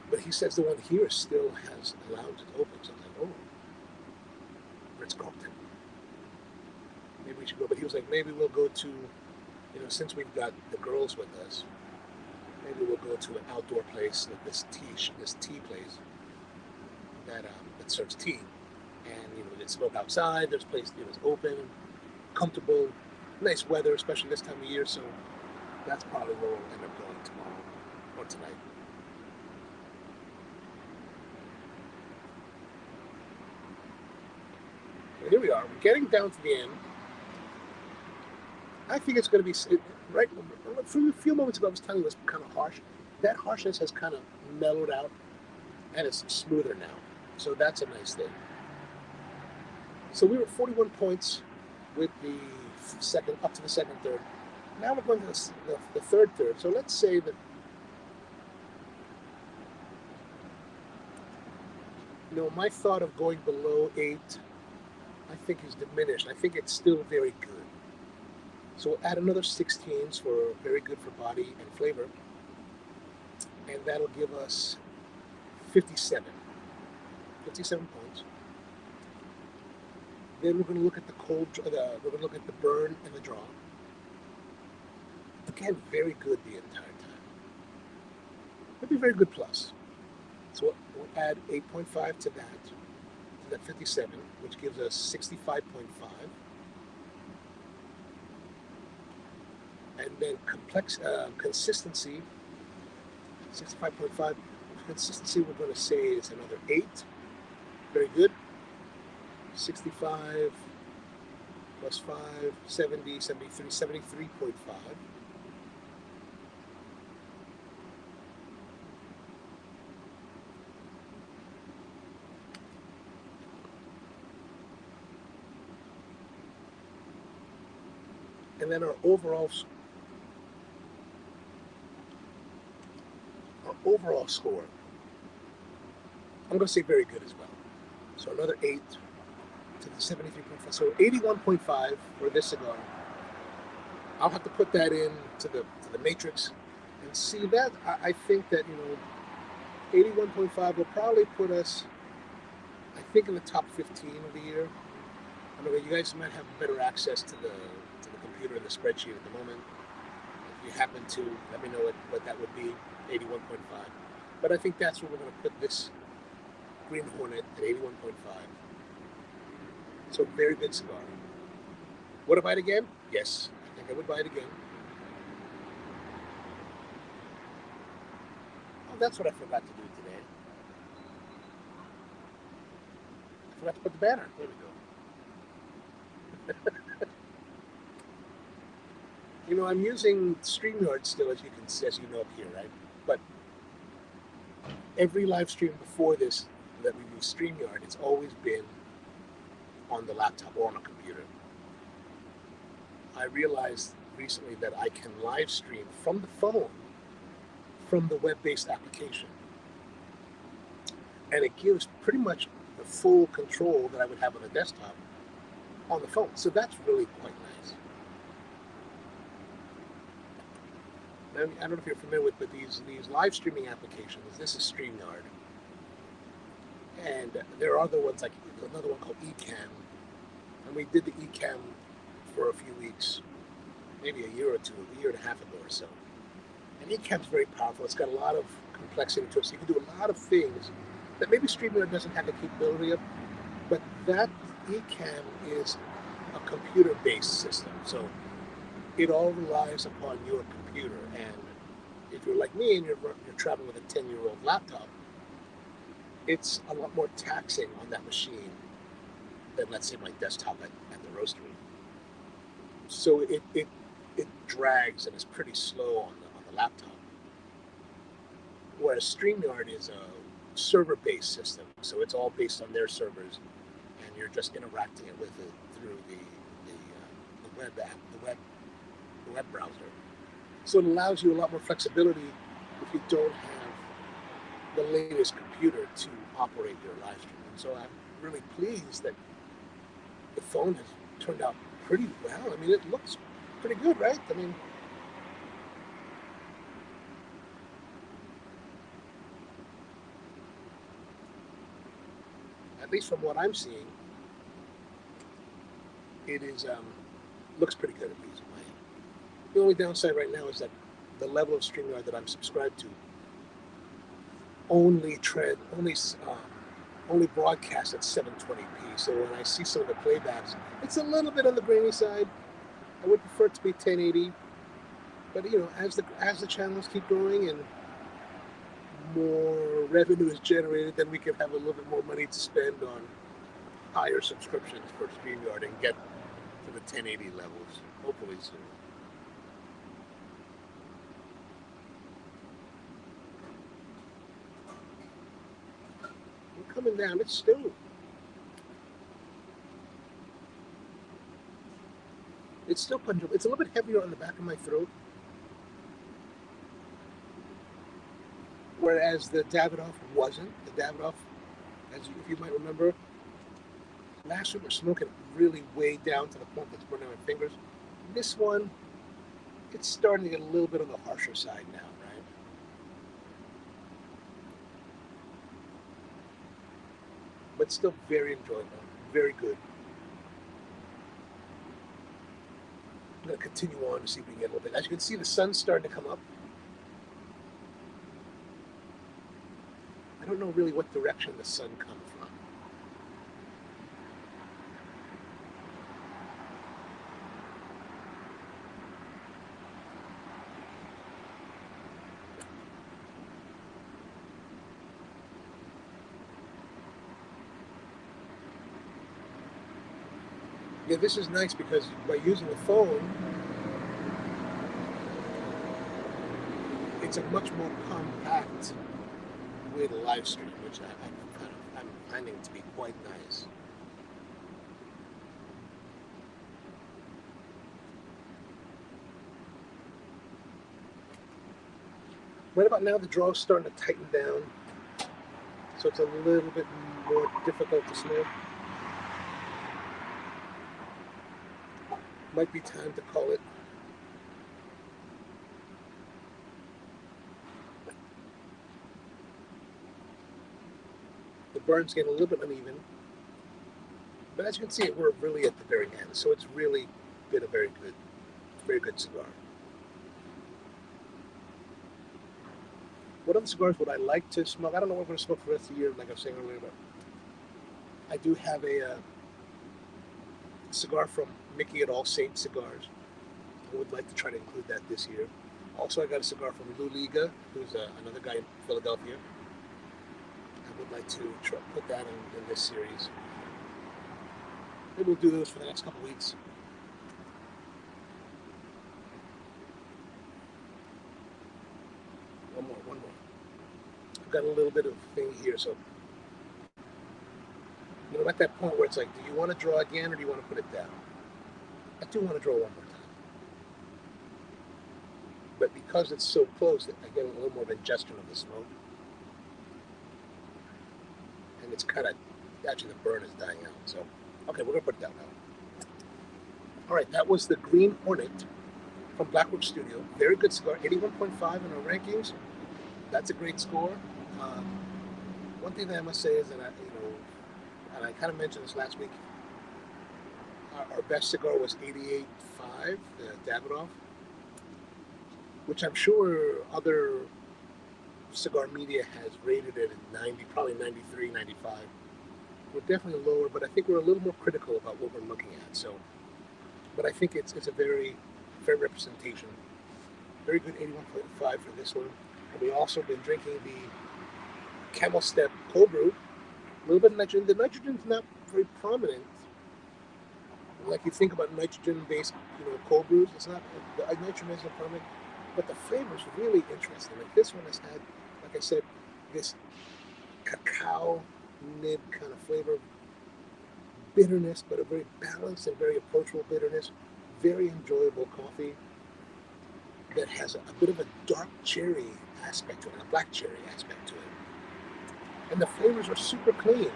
But he says the one here still has lounges open. So I was like, oh, Ritz-Carlton. Maybe we should go. But he was like, maybe we'll go to, since we've got the girls with us, maybe we'll go to an outdoor place, like this tea place that serves tea. And, we can smoke outside. There's a place, it's open, comfortable, nice weather, especially this time of year. So that's probably where we'll end up going tomorrow or tonight. So here we are. We're getting down to the end. I think it's going to be, right, from a few moments ago, I was telling you it was kind of harsh. That harshness has kind of mellowed out, and it's smoother now. So that's a nice thing. So we were 41 points with the second, up to the second third. Now we're going to the third third. So let's say that, my thought of going below 8, I think is diminished. I think it's still very good. So we'll add another 16s for very good for body and flavor. And that'll give us 57 points. Then we're going to look at we're going to look at the burn and the draw. Again, very good the entire time. Maybe very good plus. So we'll add 8.5 to that 57, which gives us 65.5. And then consistency, 65.5. Consistency, we're going to say is another 8. Very good. 65 plus 5, 70, 73, 73.5. And then our overall score, I'm going to say very good as well. So another 8 to the 73.5. So 81.5 for this cigar. I'll have to put that in to the matrix and see that. I think that 81.5 will probably put us, I think, in the top 15 of the year. I mean, you guys might have better access to the computer and the spreadsheet at the moment. If you happen to, let me know what that would be, 81.5. But I think that's where we're going to put this Green Hornet at 81.5. So very good cigar. Would I buy it again? Yes, I think I would buy it again. Oh, that's what I forgot to do today. I forgot to put the banner. There we go. You know, I'm using StreamYard still, as you know up here, right? But every live stream before this that we've used StreamYard, it's always been on the laptop or on a computer. I realized recently that I can live stream from the phone from the web-based application. And it gives pretty much the full control that I would have on a desktop on the phone. So that's really quite nice. I don't know if you're familiar with, but these live streaming applications, this is StreamYard. And there are other ones, like another one called Ecamm. And we did the Ecamm for a few weeks, maybe a year and a half ago or so. And Ecamm's very powerful. It's got a lot of complexity to it. So you can do a lot of things that maybe StreamYard doesn't have the capability of. But that Ecamm is a computer-based system. So it all relies upon your computer. And if you're like me and you're traveling with a 10-year-old laptop, it's a lot more taxing on that machine than, let's say, my desktop at the roastery. So it drags and is pretty slow on the laptop. Whereas StreamYard is a server-based system, so it's all based on their servers, and you're just interacting with it through the web app, the web browser. So it allows you a lot more flexibility if you don't have the latest computer to operate your live stream. And so I'm really pleased that the phone has turned out pretty well. I mean, it looks pretty good, right? I mean, at least from what I'm seeing, it is looks pretty good, at least in my end. The only downside right now is that the level of StreamYard that I'm subscribed to only broadcast at 720p. So when I see some of the playbacks, it's a little bit on the grainy side. I would prefer it to be 1080, but you know, as the channels keep growing and more revenue is generated, then we can have a little bit more money to spend on higher subscriptions for StreamYard and get to the 1080 levels, hopefully soon. We're coming down. It's still punchable. It's a little bit heavier on the back of my throat, whereas the Davidoff wasn't. The Davidoff, if you might remember, last week we're smoking really way down to the point that's burning my fingers. This one, it's starting to get a little bit on the harsher side now, right? But still very enjoyable, very good. I'm going to continue on to see if we can get a little bit. As you can see, the sun's starting to come up. I don't know really what direction the sun comes from. Yeah, this is nice because by using the phone, it's a much more compact way to live stream, which I'm finding to be quite nice. Right about now, the draw's starting to tighten down, so it's a little bit more difficult to smoke. Might be time to call it. The burn's getting a little bit uneven, but as you can see, we're really at the very end, so it's really been a very good cigar. What other cigars would I like to smoke? I don't know what I'm going to smoke for the rest of the year, like I was saying earlier, but I do have a cigar from Mickey at All Saints Cigars. I would like to try to include that this year. Also, I got a cigar from Lou Liga, who's another guy in Philadelphia. I would like to put that in this series. Maybe we'll do those for the next couple weeks. got a little bit of thing here. So, you know, at that point where it's like, do you want to draw again or do you want to put it down? I do want to draw one more time. But because it's so close, I get a little more of ingestion of the smoke. And it's kind of, actually the burn is dying out. So, okay, we're going to put it down now. All right, that was the Green Hornet from Blackwork Studio. Very good cigar, 81.5 in our rankings. That's a great score. One thing that I must say is that, and I kind of mentioned this last week, our best cigar was 88.5, the Davidoff, which I'm sure other cigar media has rated it at 90, probably 93, 95. We're definitely lower, but I think we're a little more critical about what we're looking at. So, but I think it's a very fair representation. Very good 81.5 for this one. And we also been drinking the Camel Step cold brew. A little bit of nitrogen. The nitrogen's not very prominent. Like you think about nitrogen-based, cold brews. It's not, the nitrogen isn't prominent, but the flavor's really interesting. Like this one has had, like I said, this cacao nib kind of flavor, bitterness, but a very balanced and very approachable bitterness. Very enjoyable coffee that has a bit of a dark cherry aspect to it, a black cherry aspect to it. And the flavors are super clean.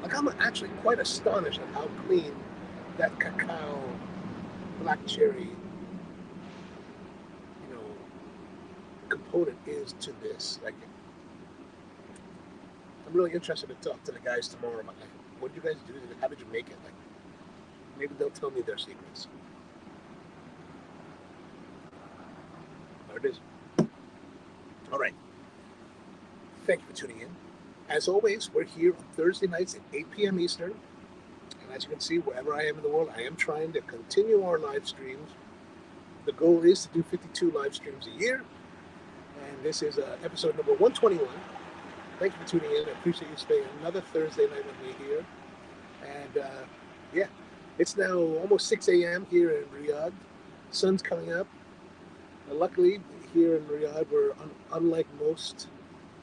Like, I'm actually quite astonished at how clean that cacao black cherry, component is to this. Like, I'm really interested to talk to the guys tomorrow about, like, what did you guys do? How did you make it? Like, maybe they'll tell me their secrets. There it is. All right. Thank you for tuning in. As always, we're here on Thursday nights at 8 p.m. Eastern. And as you can see, wherever I am in the world, I am trying to continue our live streams. The goal is to do 52 live streams a year. And this is episode number 121. Thank you for tuning in. I appreciate you spending another Thursday night with me here. And yeah, it's now almost 6 a.m. here in Riyadh. Sun's coming up. And luckily, here in Riyadh, we're unlike most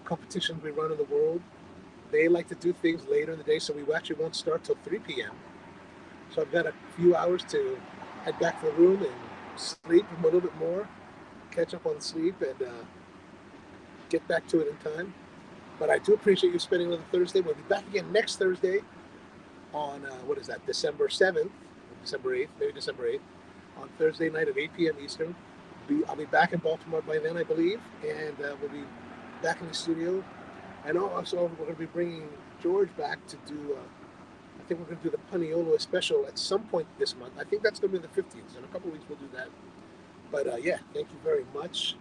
competitions we run in the world. They like to do things later in the day, so we actually won't start till 3 p.m. So I've got a few hours to head back to the room and sleep a little bit more, catch up on sleep, and get back to it in time. But I do appreciate you spending another Thursday. We'll be back again next Thursday on, December 7th, December 8th, maybe December 8th, on Thursday night at 8 p.m. Eastern. I'll be back in Baltimore by then, I believe, and we'll be back in the studio. And also, we're going to be bringing George back to do, I think we're going to do the Paniolo special at some point this month. I think that's going to be the 15th. So in a couple of weeks, we'll do that. But yeah, thank you very much.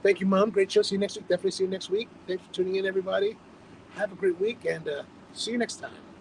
Thank you, Mom. Great show. See you next week. Definitely see you next week. Thanks for tuning in, everybody. Have a great week, and see you next time.